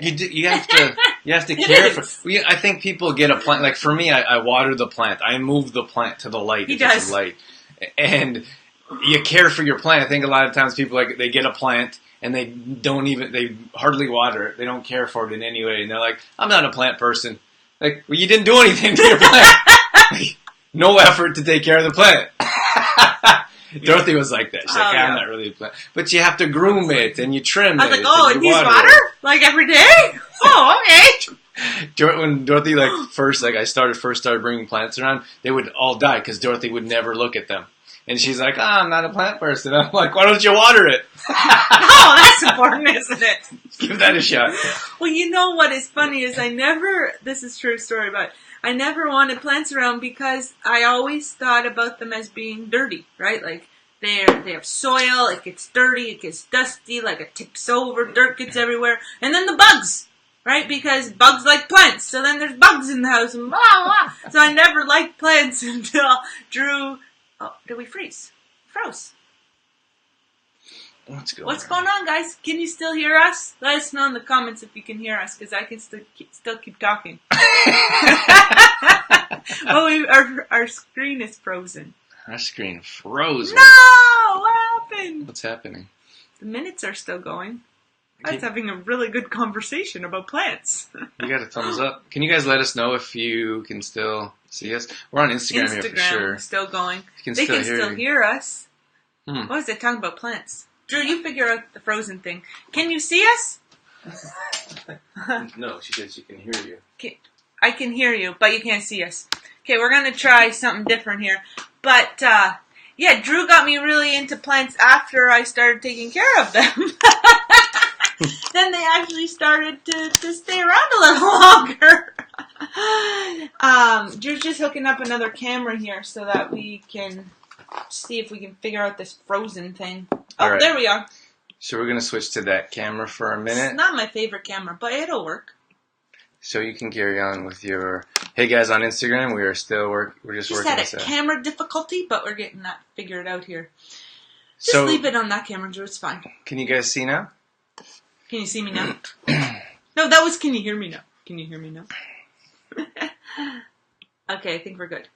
You have to care for. I think people get a plant. Like for me, I water the plant. I move the plant to the light. He does. It's light, and you care for your plant. I think a lot of times people they get a plant and they hardly water it. They don't care for it in any way, and they're like, I'm not a plant person. Like, well, you didn't do anything to your plant. Like, no effort to take care of the plant. Dorothy was like that. She's like, I'm not really a plant. But you have to groom it, and you trim it. I was like, it needs water? Like every day? Oh, okay. When Dorothy first started bringing plants around, they would all die because Dorothy would never look at them. And she's like, I'm not a plant person. I'm like, why don't you water it? Oh, that's important, isn't it? Give that a shot. Well, you know what is funny is this is a true story, but I never wanted plants around because I always thought about them as being dirty, right? Like, they have soil, it gets dirty, it gets dusty, like it tips over, dirt gets everywhere. And then the bugs, right? Because bugs like plants. So then there's bugs in the house and blah, blah. So I never liked plants until Drew... Oh, did we freeze? Froze. What's going on, guys? Can you still hear us? Let us know in the comments if you can hear us, because I can still keep talking. Our screen is frozen. Our screen froze. No! What happened? What's happening? The minutes are still going. I was having a really good conversation about plants. You got a thumbs up. Can you guys let us know if you can still see us? We're on Instagram here for sure. Still going. They can still hear us. Hmm. What was it talking about plants? Drew, you figure out the frozen thing. Can you see us? No, she said she can hear you. I can hear you, but you can't see us. Okay, we're going to try something different here. But, yeah, Drew got me really into plants after I started taking care of them. Then they actually started to stay around a little longer. Drew's just hooking up another camera here so that we can see if we can figure out this frozen thing. Oh, right. There we are. So we're going to switch to that camera for a minute. It's not my favorite camera, but it'll work. So you can carry on with your... Hey guys, on Instagram, we are still we're just working. Just had a camera difficulty, but we're getting that figured out here. Just leave it on that camera, Drew. It's fine. Can you guys see now? Can you see me now? No, that was can you hear me now? Can you hear me now? Okay, I think we're good.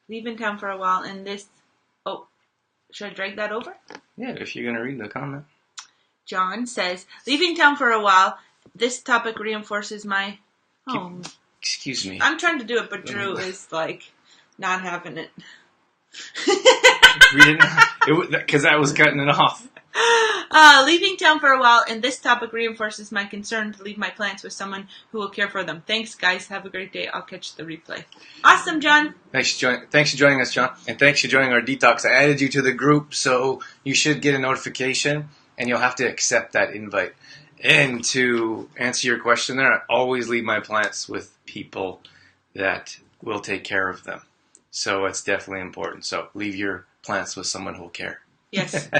Leave in town for a while, and this... Oh, should I drag that over? Yeah, if you're going to read the comment. John says, leaving town for a while, this topic reinforces my... Oh, excuse me. I'm trying to do it, but Drew is, like, not having it. Read it because I was cutting it off. Leaving town for a while, and this topic reinforces my concern to leave my plants with someone who will care for them. Thanks, guys. Have a great day. I'll catch the replay. Awesome, John. Thanks for joining us, John. And thanks for joining our detox. I added you to the group, so you should get a notification, and you'll have to accept that invite. And to answer your question there, I always leave my plants with people that will take care of them. So it's definitely important. So leave your plants with someone who will care. Yes.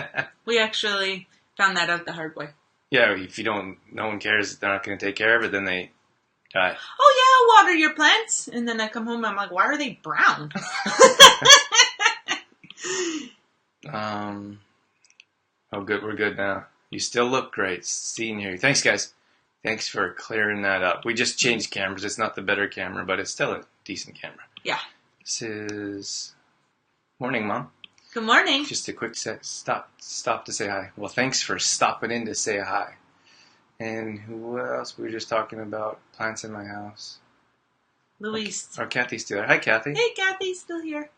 We actually found that out the hard way. Yeah, if no one cares, they're not going to take care of it, then they die. Oh yeah, I'll water your plants. And then I come home and I'm like, why are they brown? Oh good, we're good now. You still look great. Seeing you. Thanks, guys. Thanks for clearing that up. We just changed cameras. It's not the better camera, but it's still a decent camera. Yeah. This is... Morning, Mom. Good morning. Just a quick stop to say hi. Well, thanks for stopping in to say hi. And who else? We were just talking about plants in my house. Louise. Our Kathy's still there. Hi, Kathy. Hey, Kathy's still here.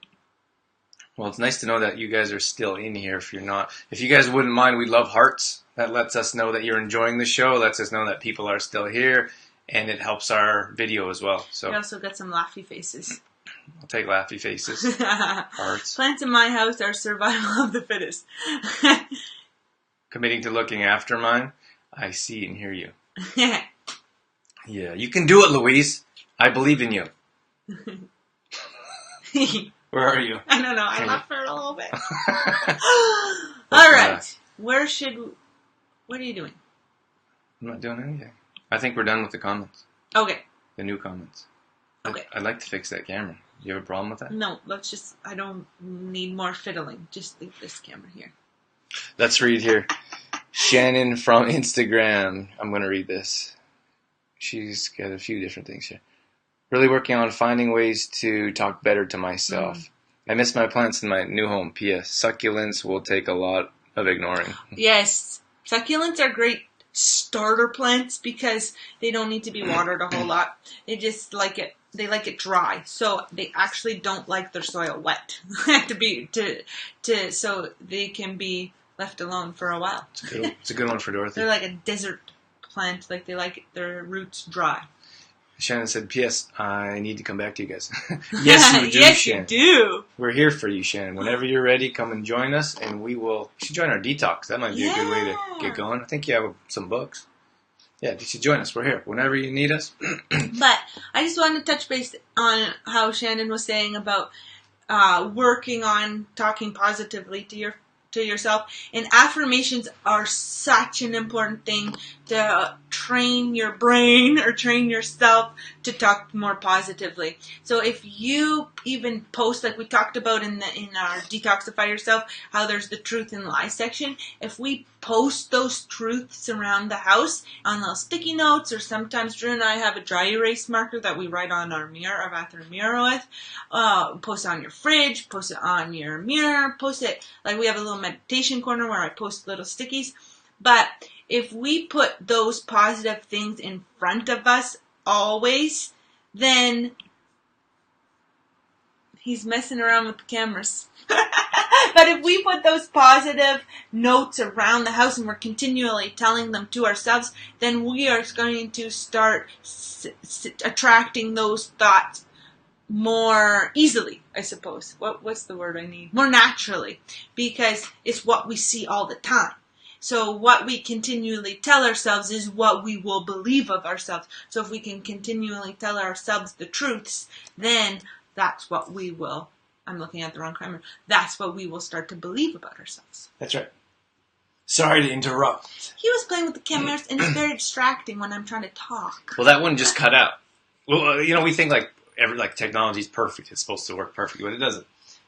Well, it's nice to know that you guys are still in here. If you're not, if you guys wouldn't mind, we love hearts. That lets us know that you're enjoying the show. Lets us know that people are still here, and it helps our video as well. So we also got some laughy faces. I'll take laughy faces. Hearts. Plants in my house are survival of the fittest. Committing to looking after mine. I see and hear you. Yeah, you can do it, Louise. I believe in you. Where are you? I don't know. I left for a little bit. All right. What are you doing? I'm not doing anything. I think we're done with the comments. Okay. The new comments. Okay. I'd like to fix that camera. You have a problem with that? No, I don't need more fiddling. Just leave this camera here. Let's read here. Shannon from Instagram. I'm going to read this. She's got a few different things here. Really working on finding ways to talk better to myself. I miss my plants in my new home. P.S. Succulents will take a lot of ignoring. Yes. Succulents are great starter plants because they don't need to be watered a whole lot. They just like it. They like it dry, so they actually don't like their soil wet so they can be left alone for a while. It's a good one for Dorothy. They're like a desert plant, like they like their roots dry. Shannon said, P.S. I need to come back to you guys. Yes, you do, yes, Shannon. You do. We're here for you, Shannon. Whenever you're ready, come and join us, and you should join our detox. That might be a good way to get going. I think you have some books. Yeah, you should join us. We're here. Whenever you need us. But I just wanted to touch base on how Shannon was saying about working on talking positively to yourself. And affirmations are such an important thing to train your brain or train yourself to talk more positively. So if you even post, like we talked about in our Detoxify Yourself, how there's the truth and lie section, if we post those truths around the house on little sticky notes, or sometimes Drew and I have a dry erase marker that we write on our bathroom mirror with, post it on your fridge, post it on your mirror, post it, like we have a little meditation corner where I post little stickies. But if we put those positive things in front of us always, then he's messing around with the cameras. But if we put those positive notes around the house and we're continually telling them to ourselves, then we are going to start attracting those thoughts more easily, I suppose. What's the word I need? More naturally, because it's what we see all the time. So what we continually tell ourselves is what we will believe of ourselves. So if we can continually tell ourselves the truths, then that's what we will, I'm looking at the wrong camera, that's what we will start to believe about ourselves. That's right. Sorry to interrupt. He was playing with the cameras, and it's very distracting when I'm trying to talk. Well, that one just cut out. Well, we think like technology's perfect. It's supposed to work perfectly, but it doesn't.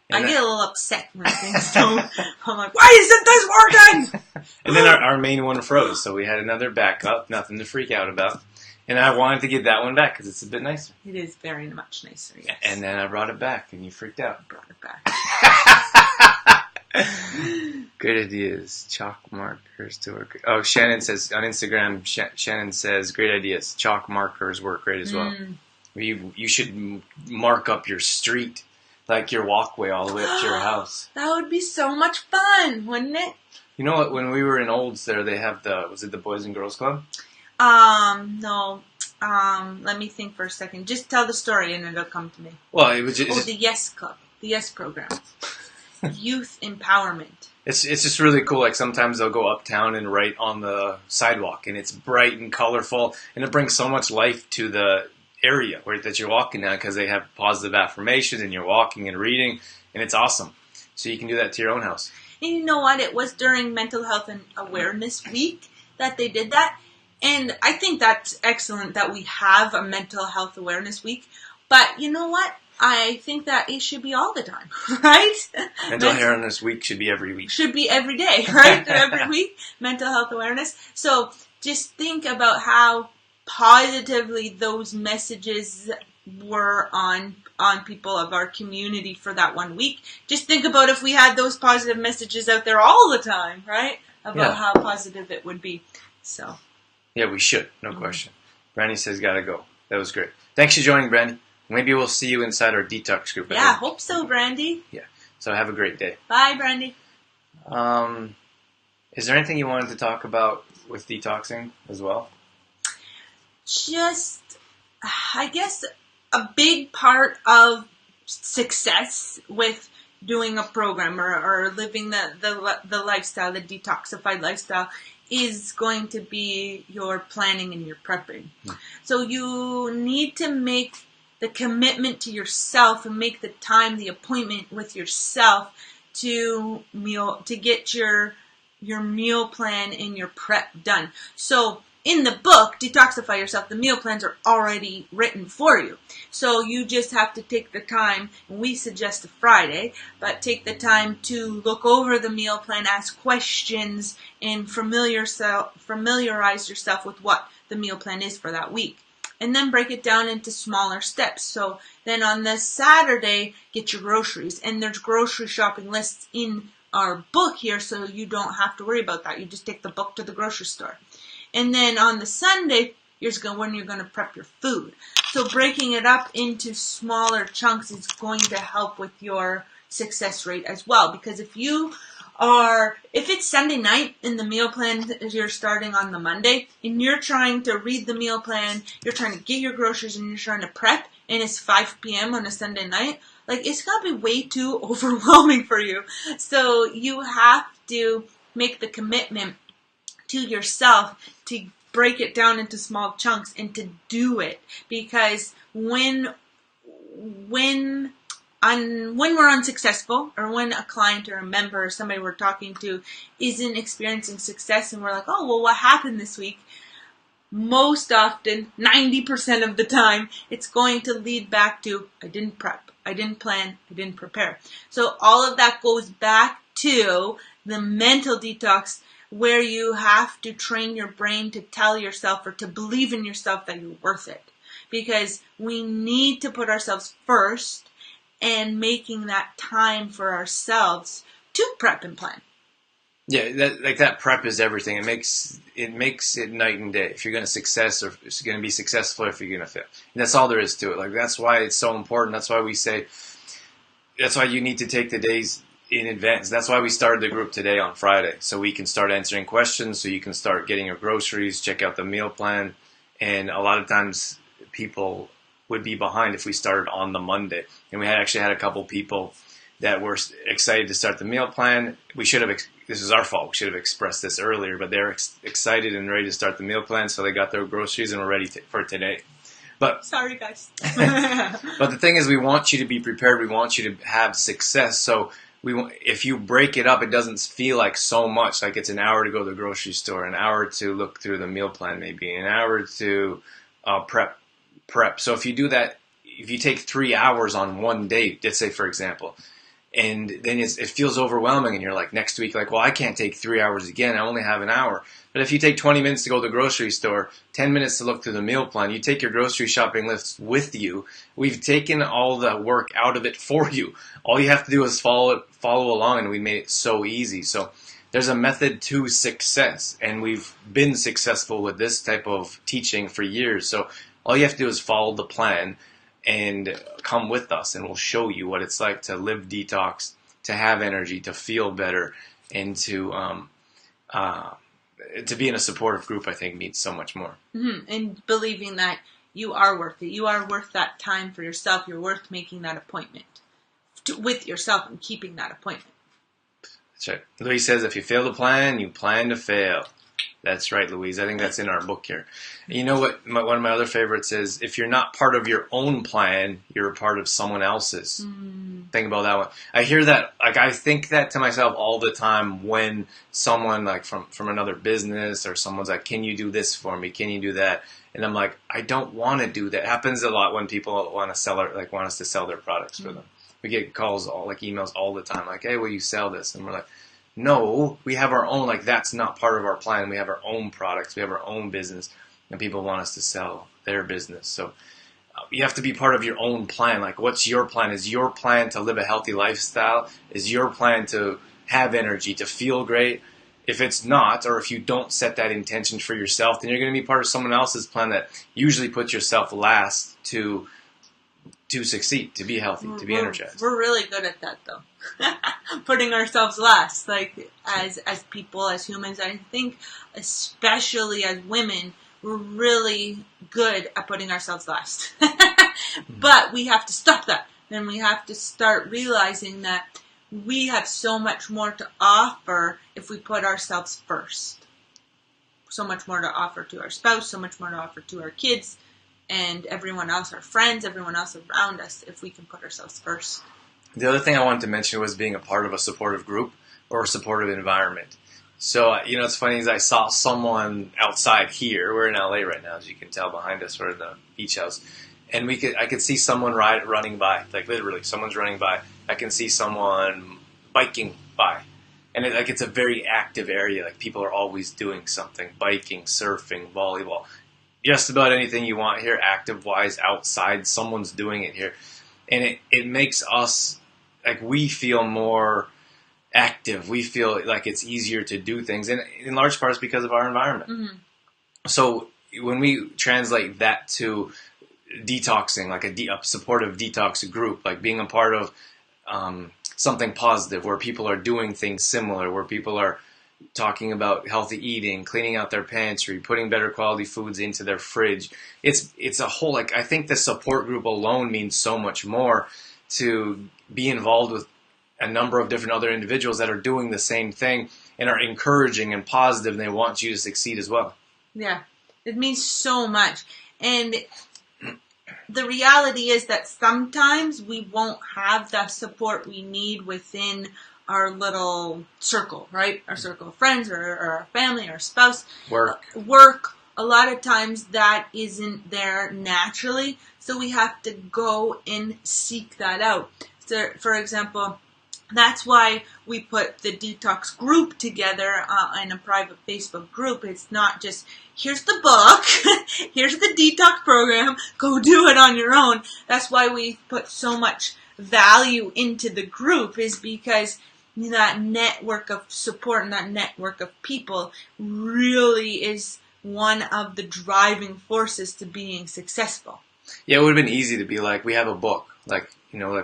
And I get a little upset when things don't. I'm like, why isn't this working? And then our main one froze, so we had another backup, nothing to freak out about. And I wanted to get that one back because it's a bit nicer. It is very much nicer, yes. And then I brought it back, and you freaked out. I brought it back. Great ideas. Chalk markers to work. Oh, Shannon says on Instagram, Shannon says, great ideas. Chalk markers work great as well. You should mark up your street, like your walkway all the way up to your house. That would be so much fun, wouldn't it? You know what? When we were in Olds there, they have was it the Boys and Girls Club? No. Let me think for a second. Just tell the story and it'll come to me. Well, it was just... the Yes Club. The Yes Program. Youth empowerment. It's just really cool. Like sometimes they'll go uptown and write on the sidewalk, and it's bright and colorful, and it brings so much life to the area that you're walking down because they have positive affirmations, and you're walking and reading, and it's awesome. So you can do that to your own house. And you know what? It was during Mental Health and Awareness Week that they did that. And I think that's excellent that we have a Mental Health Awareness Week. But you know what? I think that it should be all the time, right? Mental Awareness Week should be every week. Should be every day, right? Every week, mental health awareness. So just think about how positively those messages were on people of our community for that 1 week. Just think about if we had those positive messages out there all the time, right? About how positive it would be. So. Yeah, we should. No question. Brandy says, gotta go. That was great. Thanks for joining, Brandy. Maybe we'll see you inside our detox group. Yeah, I hope so, Brandy. Yeah. So have a great day. Bye, Brandy. Is there anything you wanted to talk about with detoxing as well? Just, I guess, a big part of success with doing a program or living the lifestyle, the detoxified lifestyle, is going to be your planning and your prepping. So you need to make the commitment to yourself and make the time, the appointment with yourself to get your meal plan and your prep done. So in the book, Detoxify Yourself, the meal plans are already written for you. So you just have to take the time, and we suggest a Friday, but take the time to look over the meal plan, ask questions, and familiarize yourself with what the meal plan is for that week. And then break it down into smaller steps. So then on the Saturday, get your groceries. And there's grocery shopping lists in our book here, so you don't have to worry about that. You just take the book to the grocery store. And then on the Sunday, when you're going to prep your food. So breaking it up into smaller chunks is going to help with your success rate as well. Because if it's Sunday night and the meal plan you're starting on the Monday, and you're trying to read the meal plan, you're trying to get your groceries, and you're trying to prep, and it's 5 p.m. on a Sunday night, it's going to be way too overwhelming for you. So you have to make the commitment to yourself to break it down into small chunks and to do it. Because when we're unsuccessful, or when a client or a member or somebody we're talking to isn't experiencing success, and we're like, oh, well, what happened this week? most often, 90% of the time, it's going to lead back to, I didn't prep, I didn't plan, I didn't prepare. So all of that goes back to the mental detox, where you have to train your brain to tell yourself or to believe in yourself that you're worth it. Because we need to put ourselves first, and making that time for ourselves to prep and plan. Yeah, that prep is everything. It makes it night and day. If you're going to success, or if it's going to be successful, or if you're going to fail, and that's all there is to it. Like, that's why it's so important. That's why we say, that's why you need to take the days in advance. That's why we started the group today on Friday, so we can start answering questions, so you can start getting your groceries, check out the meal plan. And a lot of times people would be behind if we started on the Monday. And we actually had a couple people that were excited to start the meal plan. This is our fault. We should have expressed this earlier, but they're excited and ready to start the meal plan, so they got their groceries and were ready for today. But sorry, guys. But the thing is, we want you to be prepared. We want you to have success. So if you break it up, it doesn't feel like so much. Like, it's an hour to go to the grocery store, an hour to look through the meal plan, maybe an hour to prep. So if you do that, if you take 3 hours on one day, let's say, for example, and then it feels overwhelming, and you're like, next week, like, well, I can't take 3 hours again. I only have an hour. But if you take 20 minutes to go to the grocery store, 10 minutes to look through the meal plan, you take your grocery shopping list with you. We've taken all the work out of it for you. All you have to do is follow along, and we made it so easy. So there's a method to success, and we've been successful with this type of teaching for years. So all you have to do is follow the plan and come with us, and we'll show you what it's like to live detox, to have energy, to feel better, and to be in a supportive group. I think means so much more. Mm-hmm. And believing that you are worth it. You are worth that time for yourself. You're worth making that appointment with yourself and keeping that appointment. That's right. Louise says, if you fail to plan, you plan to fail. That's right, Louise. I think that's in our book here. And you know what? One of my other favorites is, if you're not part of your own plan, you're a part of someone else's. Think about that one. I hear that, like, I think that to myself all the time when someone, like, from another business, or someone's like, can you do this for me? Can you do that? And I'm like, I don't want to do that. It happens a lot when people want us to sell their products for them. We get calls, emails all the time, like, hey, will you sell this? And we're like, no, we have our own, like, that's not part of our plan. We have our own products. We have our own business, and people want us to sell their business. So you have to be part of your own plan. Like, what's your plan? Is your plan to live a healthy lifestyle? Is your plan to have energy, to feel great? If it's not, or if you don't set that intention for yourself, then you're going to be part of someone else's plan that usually puts yourself last to succeed, to be healthy, to be energized. We're really good at that, though. Putting ourselves last, like, as people, as humans. I think especially as women, we're really good at putting ourselves last. But we have to stop that. And we have to start realizing that we have so much more to offer if we put ourselves first. So much more to offer to our spouse, so much more to offer to our kids, and everyone else, our friends, everyone else around us, if we can put ourselves first. The other thing I wanted to mention was being a part of a supportive group or a supportive environment. So, it's funny, is I saw someone outside here. We're in LA right now, as you can tell behind us. We're in the beach house. And I could see someone running by, like, literally, someone's running by. I can see someone biking by. And it's a very active area. Like, people are always doing something, biking, surfing, volleyball. Just about anything you want here, active-wise, outside, someone's doing it here. And it makes us, like, we feel more active. We feel like it's easier to do things, and in large part it's because of our environment. Mm-hmm. So when we translate that to detoxing, like a supportive detox group, like being a part of something positive, where people are doing things similar, where people are talking about healthy eating, cleaning out their pantry, putting better quality foods into their fridge. It's a whole, like, I think the support group alone means so much more, to be involved with a number of different other individuals that are doing the same thing and are encouraging and positive, and they want you to succeed as well. Yeah, it means so much. And the reality is that sometimes we won't have the support we need within our little circle, right? Our circle of friends, or our family, our spouse. Work, a lot of times that isn't there naturally, so we have to go and seek that out. So, for example, that's why we put the detox group together in a private Facebook group. It's not just, here's the book, here's the detox program, go do it on your own. That's why we put so much value into the group, is because that network of support and that network of people really is one of the driving forces to being successful. Yeah, it would have been easy to be like, we have a book. Like,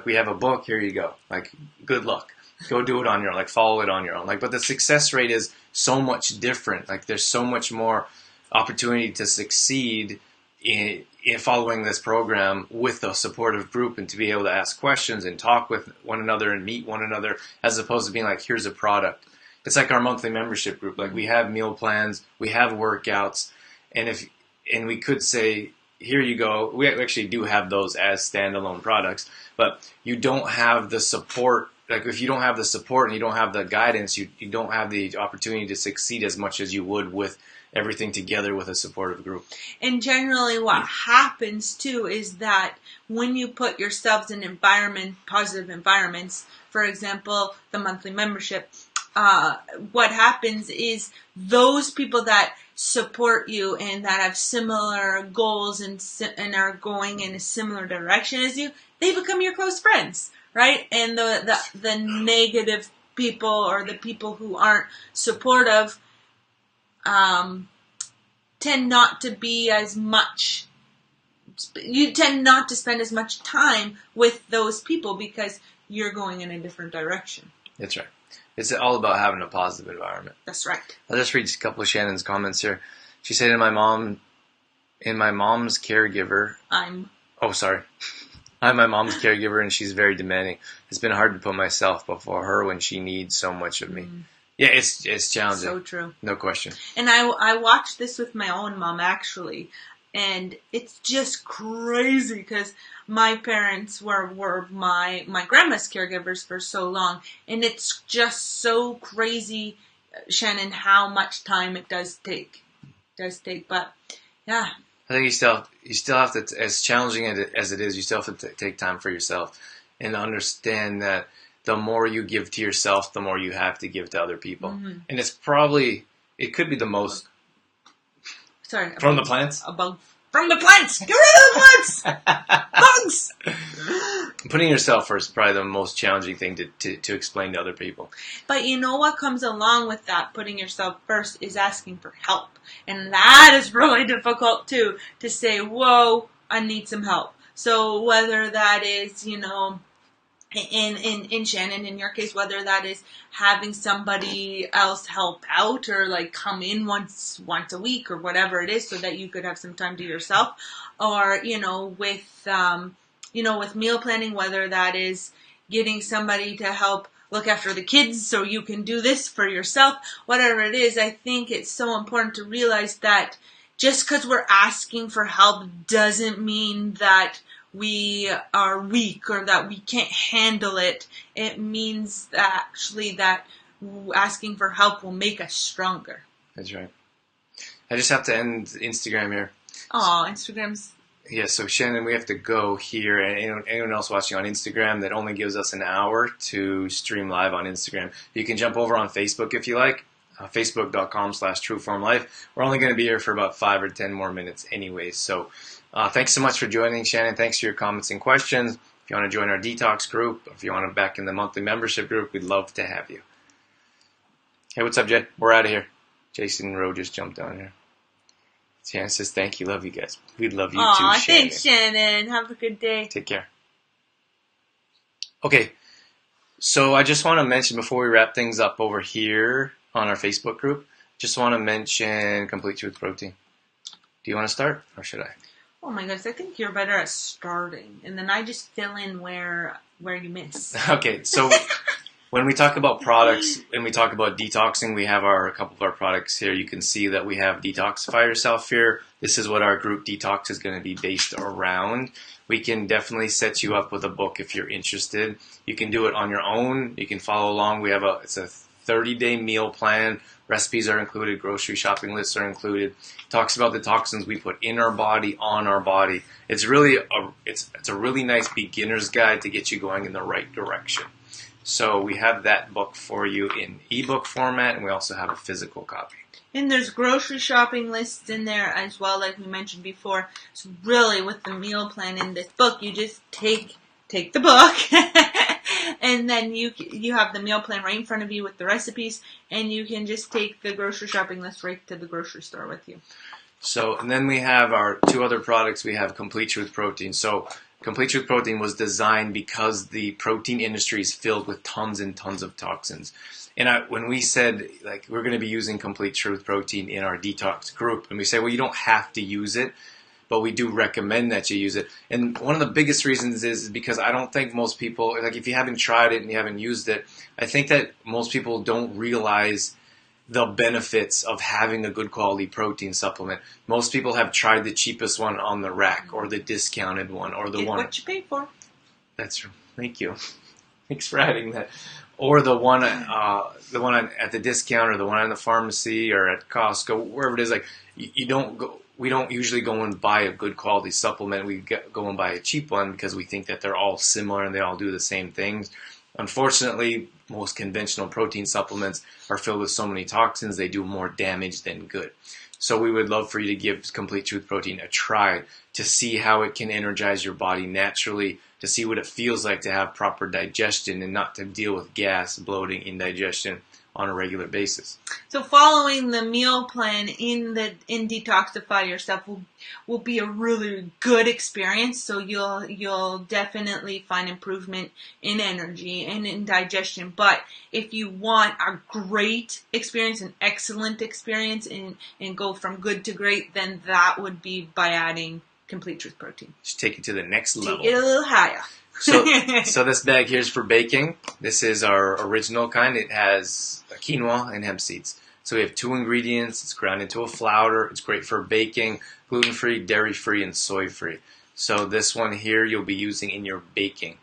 we have a book, here you go. Like, good luck. Go do it on your own. Like, follow it on your own. Like, but the success rate is so much different. Like, there's so much more opportunity to succeed in following this program with a supportive group, and to be able to ask questions and talk with one another and meet one another, as opposed to being like, here's a product. It's like our monthly membership group. Like, we have meal plans, we have workouts, and we could say, here you go. We actually do have those as standalone products, but you don't have the support. Like, if you don't have the support and you don't have the guidance, you don't have the opportunity to succeed as much as you would with everything together with a supportive group. And generally what happens too is that when you put yourselves in positive environments, for example, the monthly membership, what happens is those people that support you and that have similar goals and are going in a similar direction as you, they become your close friends, right? And the negative people, or the people who aren't supportive, tend not to be as much. You tend not to spend as much time with those people because you're going in a different direction. That's right. It's all about having a positive environment. That's right. I'll just read a couple of Shannon's comments here. She said, my mom's caregiver. I'm my mom's caregiver, and she's very demanding. It's been hard to put myself before her when she needs so much of me. Yeah, it's challenging. So true. No question. And I watched this with my own mom, actually. And it's just crazy because my parents were my grandma's caregivers for so long. And it's just so crazy, Shannon, how much time it does take. But, yeah. I think you still have to, as challenging as it is, you still have to take time for yourself and understand that the more you give to yourself, the more you have to give to other people. Mm-hmm. And it could be the most... Sorry. From the plants? A bug. From the plants! Get rid of the plants! Bugs! Putting yourself first is probably the most challenging thing to explain to other people. But you know what comes along with that, putting yourself first, is asking for help. And that is really difficult too, to say, whoa, I need some help. So whether that is, in Shannon, in your case, whether that is having somebody else help out, or like come in once a week, or whatever it is, so that you could have some time to yourself, or with meal planning, whether that is getting somebody to help look after the kids so you can do this for yourself, whatever it is, I think it's so important to realize that just because we're asking for help doesn't mean that we are weak or that we can't handle it. It means that actually that asking for help will make us stronger. That's right. I just have to end Instagram here. Oh, Instagram's... Yeah, so Shannon, we have to go here. And anyone else watching on Instagram, that only gives us an hour to stream live on Instagram. You can jump over on Facebook if you like. Facebook.com/trueformlife. We're only going to be here for about 5 or 10 more minutes anyways. So thanks so much for joining, Shannon. Thanks for your comments and questions. If you want to join our detox group, or if you want to back in the monthly membership group, we'd love to have you. Hey, what's up, Jay? We're out of here. Jason Rowe just jumped on here. Shannon says, thank you. Love you guys. We love you too, Shannon. Thanks, Shannon. Have a good day. Take care. Okay, so I just want to mention before we wrap things up over here on our Facebook group, just want to mention Complete Truth Protein. Do you want to start, or should I? Oh my gosh, I think you're better at starting, and then I just fill in where you miss. Okay, so when we talk about products and we talk about detoxing, we have a couple of our products here. You can see that we have Detoxify Yourself here. This is what our group detox is going to be based around. We can definitely set you up with a book if you're interested. You can do it on your own. You can follow along. It's a 30-day meal plan. Recipes are included. Grocery shopping lists are included. It talks about the toxins we put in our body, on our body. It's really it's a really nice beginner's guide to get you going in the right direction. So we have that book for you in ebook format, and we also have a physical copy. And there's grocery shopping lists in there as well, like we mentioned before. So really, with the meal plan in this book, you just take the book, and then you have the meal plan right in front of you with the recipes, and you can just take the grocery shopping list right to the grocery store with you. So, and then we have our two other products. We have Complete Truth Protein. So, Complete Truth Protein was designed because the protein industry is filled with tons and tons of toxins. And when we said, like, we're going to be using Complete Truth Protein in our detox group, and we say, well, you don't have to use it, but we do recommend that you use it. And one of the biggest reasons is because I don't think most people, like, if you haven't tried it and you haven't used it, I think that most people don't realize the benefits of having a good quality protein supplement. Most people have tried the cheapest one on the rack, or the discounted one, or the Get one. what you pay for. That's true. Thank you. Thanks for adding that. Or the one at the discount, or the one in the pharmacy, or at Costco, wherever it is. Like, you don't go. We don't usually go and buy a good quality supplement. We go and buy a cheap one because we think that they're all similar and they all do the same things. Unfortunately, most conventional protein supplements are filled with so many toxins, they do more damage than good. So we would love for you to give Complete Truth Protein a try to see how it can energize your body naturally, to see what it feels like to have proper digestion and not to deal with gas, bloating, indigestion on a regular basis. So following the meal plan in Detoxify Yourself will be a really good experience. So you'll definitely find improvement in energy and in digestion. But if you want a great experience, an excellent experience, and go from good to great, then that would be by adding Complete Truth Protein. Just take it to the next level. Take it a little higher. So this bag here is for baking. This is our original kind. It has quinoa and hemp seeds. So we have 2 ingredients. It's ground into a flour. It's great for baking, gluten-free, dairy-free, and soy-free. So this one here you'll be using in your baking.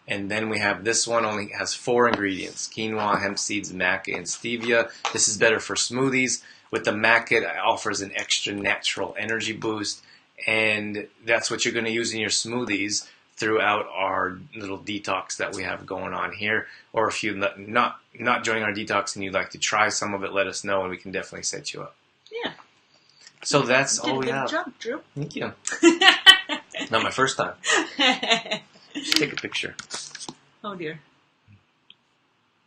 And then we have this one, only has 4 ingredients: quinoa, hemp seeds, maca, and stevia. This is better for smoothies. With the maca, it offers an extra natural energy boost. And that's what you're going to use in your smoothies throughout our little detox that we have going on here. Or if you're not joining our detox and you'd like to try some of it, let us know and we can definitely set you up. Yeah. So that's all we have. Good job, Drew. Thank you. Not my first time. Just take a picture. Oh dear.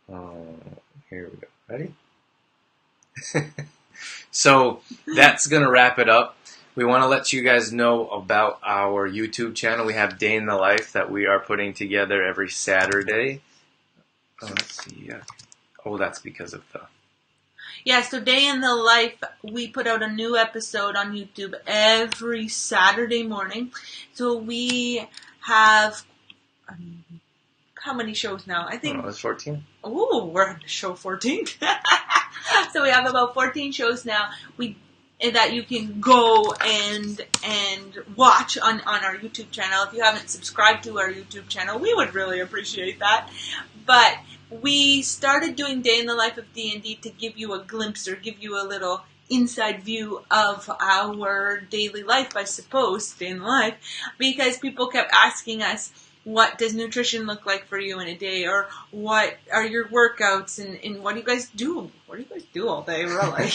Here we go. Ready? So that's going to wrap it up. We want to let you guys know about our YouTube channel. We have Day in the Life that we are putting together every Saturday. Oh, let's see. Yeah. Oh, that's because of the... Yeah, so Day in the Life, we put out a new episode on YouTube every Saturday morning. So we have... how many shows now? I think... Oh, it's 14. Oh, we're on show 14. So we have about 14 shows now. That you can go and watch on our YouTube channel. If you haven't subscribed to our YouTube channel, we would really appreciate that. But we started doing Day in the Life of D&D to give you a glimpse or give you a little inside view of our daily life, I suppose, day in the life, because people kept asking us, what does nutrition look like for you in a day? Or what are your workouts? And what do you guys do? What do you guys do all day, really?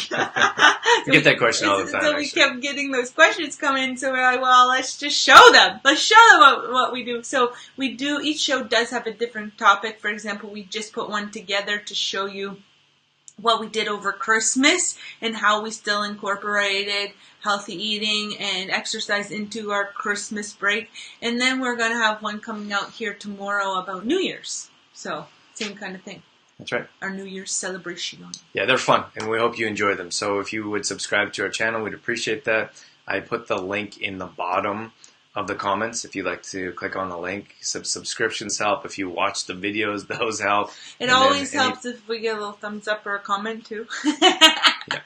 We get that question all the time. So we kept getting those questions coming. So we're like, well, let's just show them. Let's show them what we do. So we do, each show does have a different topic. For example, we just put one together to show you what we did over Christmas and how we still incorporated healthy eating and exercise into our Christmas break. And then we're going to have one coming out here tomorrow about New Year's. So, same kind of thing. That's right. Our New Year's celebration. Yeah, they're fun, and we hope you enjoy them. So if you would subscribe to our channel, we'd appreciate that. I put the link in the bottom of the comments if you'd like to click on the link. Subscriptions help. If you watch the videos, those help. It always helps if we get a little thumbs up or a comment, too. Yeah,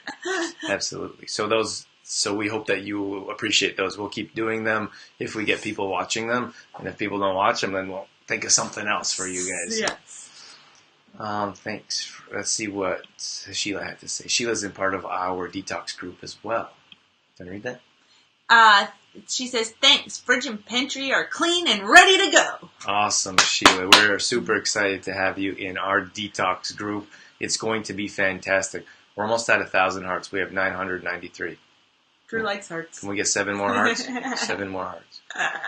absolutely. So we hope that you appreciate those. We'll keep doing them if we get people watching them. And if people don't watch them, then we'll think of something else for you guys. Yes. Thanks. Let's see what Sheila had to say. Sheila's in part of our detox group as well. Can I read that? She says, thanks, fridge and pantry are clean and ready to go. Awesome, Sheila. We're super excited to have you in our detox group. It's going to be fantastic. We're almost at 1,000 hearts. We have 993. Drew likes hearts. Can we get 7 more hearts? 7 more hearts.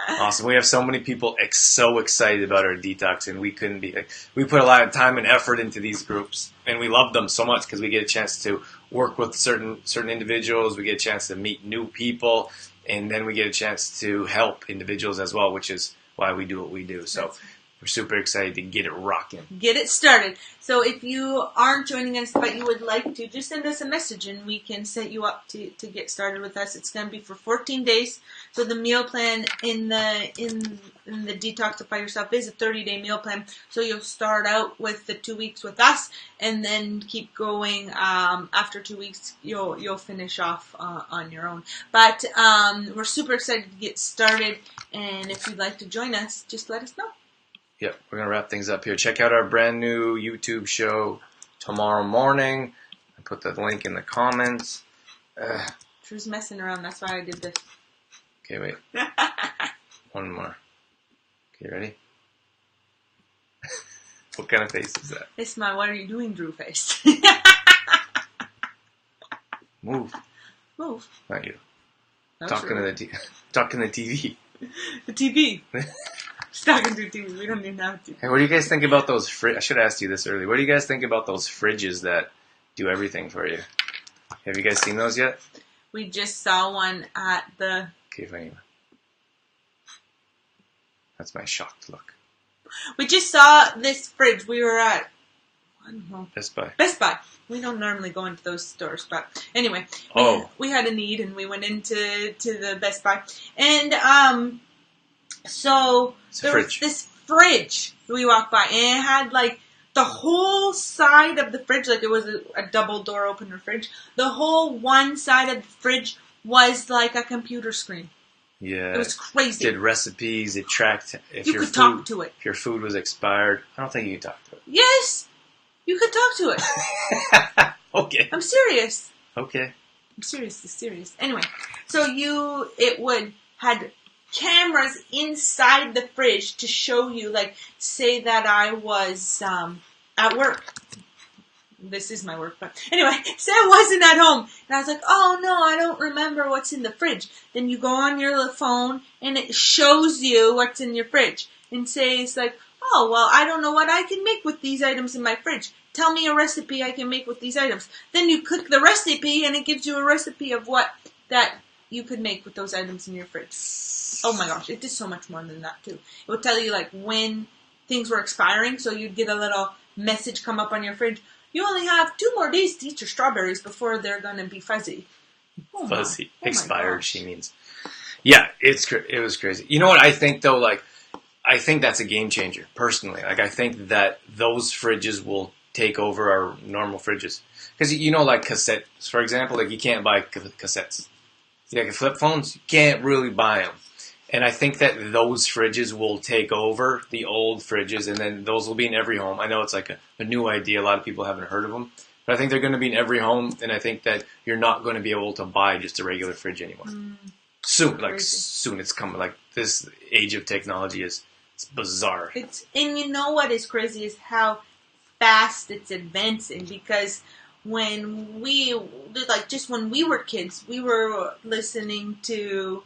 Awesome. We have so many people so excited about our detox, and we couldn't be. We put a lot of time and effort into these groups, and we love them so much because we get a chance to work with certain individuals. We get a chance to meet new people, and then we get a chance to help individuals as well, which is why we do what we do. So we're super excited to get it rocking. Get it started. So if you aren't joining us but you would like to, just send us a message and we can set you up to get started with us. It's going to be for 14 days. So the meal plan in the Detoxify Yourself is a 30-day meal plan. So you'll start out with the 2 weeks with us and then keep going. After 2 weeks, you'll finish off on your own. But we're super excited to get started. And if you'd like to join us, just let us know. Yep, we're going to wrap things up here. Check out our brand new YouTube show tomorrow morning. I put the link in the comments. Drew's messing around. That's why I did this. Okay, wait. One more. Okay, ready? What kind of face is that? It's my what are you doing, Drew face. Move. Move. Not you. Not Talking sure. to talking to TV. The TV. She's talking to TV. We don't even have to. Hey, what do you guys think about those I should have asked you this earlier. What do you guys think about those fridges that do everything for you? Have you guys seen those yet? We just saw one at the... Okay, fine. That's my shocked look. We just saw this fridge. We were at... I don't know. Best Buy. Best Buy. We don't normally go into those stores, but anyway. We had a need and we went into the Best Buy. And so there was this fridge we walked by and it had like the whole side of the fridge, like it was a double door opener fridge. The whole one side of the fridge was like a computer screen. Yeah. It was crazy. It did recipes. It tracked if you could talk to it. If your food was expired. I don't think you could talk to it. Yes. You could talk to it. Okay. I'm serious. Okay. I'm serious. Anyway, so it had cameras inside the fridge to show you, like, say that I was at work. This is my work, but anyway, say I wasn't at home. And I was like, oh no, I don't remember what's in the fridge. Then you go on your phone and it shows you what's in your fridge. And say it's like, oh, well, I don't know what I can make with these items in my fridge. Tell me a recipe I can make with these items. Then you click the recipe and it gives you a recipe of what that you could make with those items in your fridge. Oh my gosh, it did so much more than that too. It would tell you like when things were expiring, so you'd get a little message come up on your fridge. You only have 2 more days to eat your strawberries before they're going to be fuzzy. Oh fuzzy. Oh expired, she means. Yeah, it was crazy. You know what I think though, like, I think that's a game changer, personally. Like, I think that those fridges will take over our normal fridges. Because, you know, like cassettes, for example, like you can't buy cassettes. Like flip phones, you can't really buy them. And I think that those fridges will take over the old fridges, and then those will be in every home. I know it's like a new idea. A lot of people haven't heard of them. But I think they're going to be in every home, and I think that you're not going to be able to buy just a regular fridge anymore. Soon it's coming. Like, this age of technology it's bizarre. And you know what is crazy is how fast it's advancing, because when we were kids, we were listening to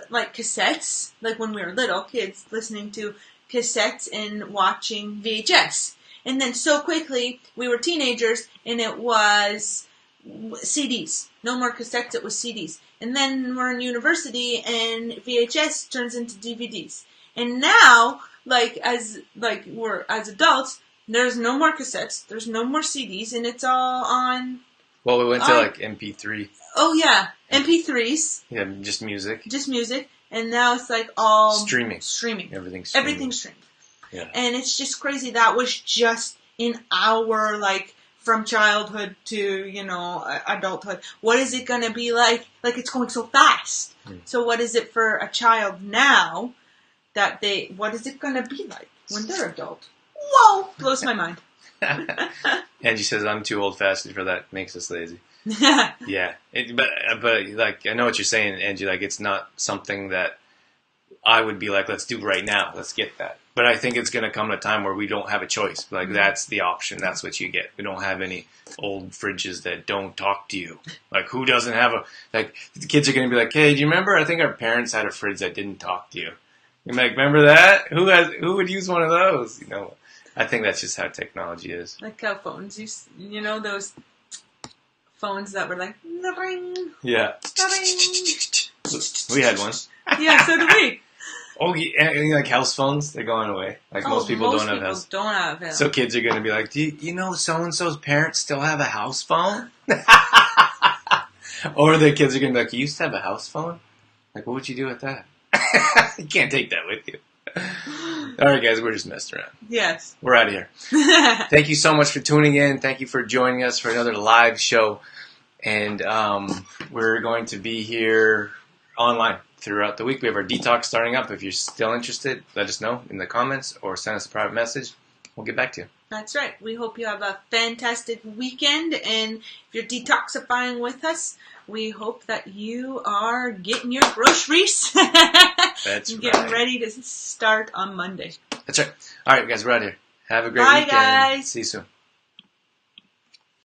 like cassettes, like when we were little kids, listening to cassettes and watching VHS. And then so quickly, we were teenagers, and it was CDs. No more cassettes, it was CDs. And then we're in university, and VHS turns into DVDs. And now, as adults, there's no more cassettes, there's no more CDs, and it's all on... Well, we went to like MP3. Oh yeah, MP3s. Yeah, just music. And now it's like all... Streaming. Everything's streamed. Yeah. And it's just crazy. That was just in our, like, from childhood to, adulthood. What is it going to be like? Like, it's going so fast. So what is it for a child now what is it going to be like when they're adult? whoa, blows my mind. Angie says, I'm too old-fashioned for that. Makes us lazy. Yeah. But like, I know what you're saying, Angie. Like, it's not something that I would be like, let's do right now. Let's get that. But I think it's going to come a time where we don't have a choice. Like, that's the option. That's what you get. We don't have any old fridges that don't talk to you. Like, who doesn't have a... Like, the kids are going to be like, hey, do you remember? I think our parents had a fridge that didn't talk to you. You're like, remember that? Who would use one of those? You know, I think that's just how technology is. Like how phones, you know those phones that were like, ring. Yeah. We had one. Yeah, so do we. Oh, yeah, like house phones, they're going away. Like most people don't have house. Don't have them. So kids are going to be like, do you know so-and-so's parents still have a house phone? Or the kids are going to be like, you used to have a house phone? Like, what would you do with that? You can't take that with you. All right, guys, we're just messing around. Yes. We're out of here. Thank you so much for tuning in. Thank you for joining us for another live show. And we're going to be here online throughout the week. We have our detox starting up. If you're still interested, let us know in the comments or send us a private message. We'll get back to you. That's right. We hope you have a fantastic weekend. And if you're detoxifying with us, we hope that you are getting your groceries. That's and getting right. ready to start on Monday. That's right. All right, guys, we're out of here. Have a great Bye, weekend. guys. See you soon.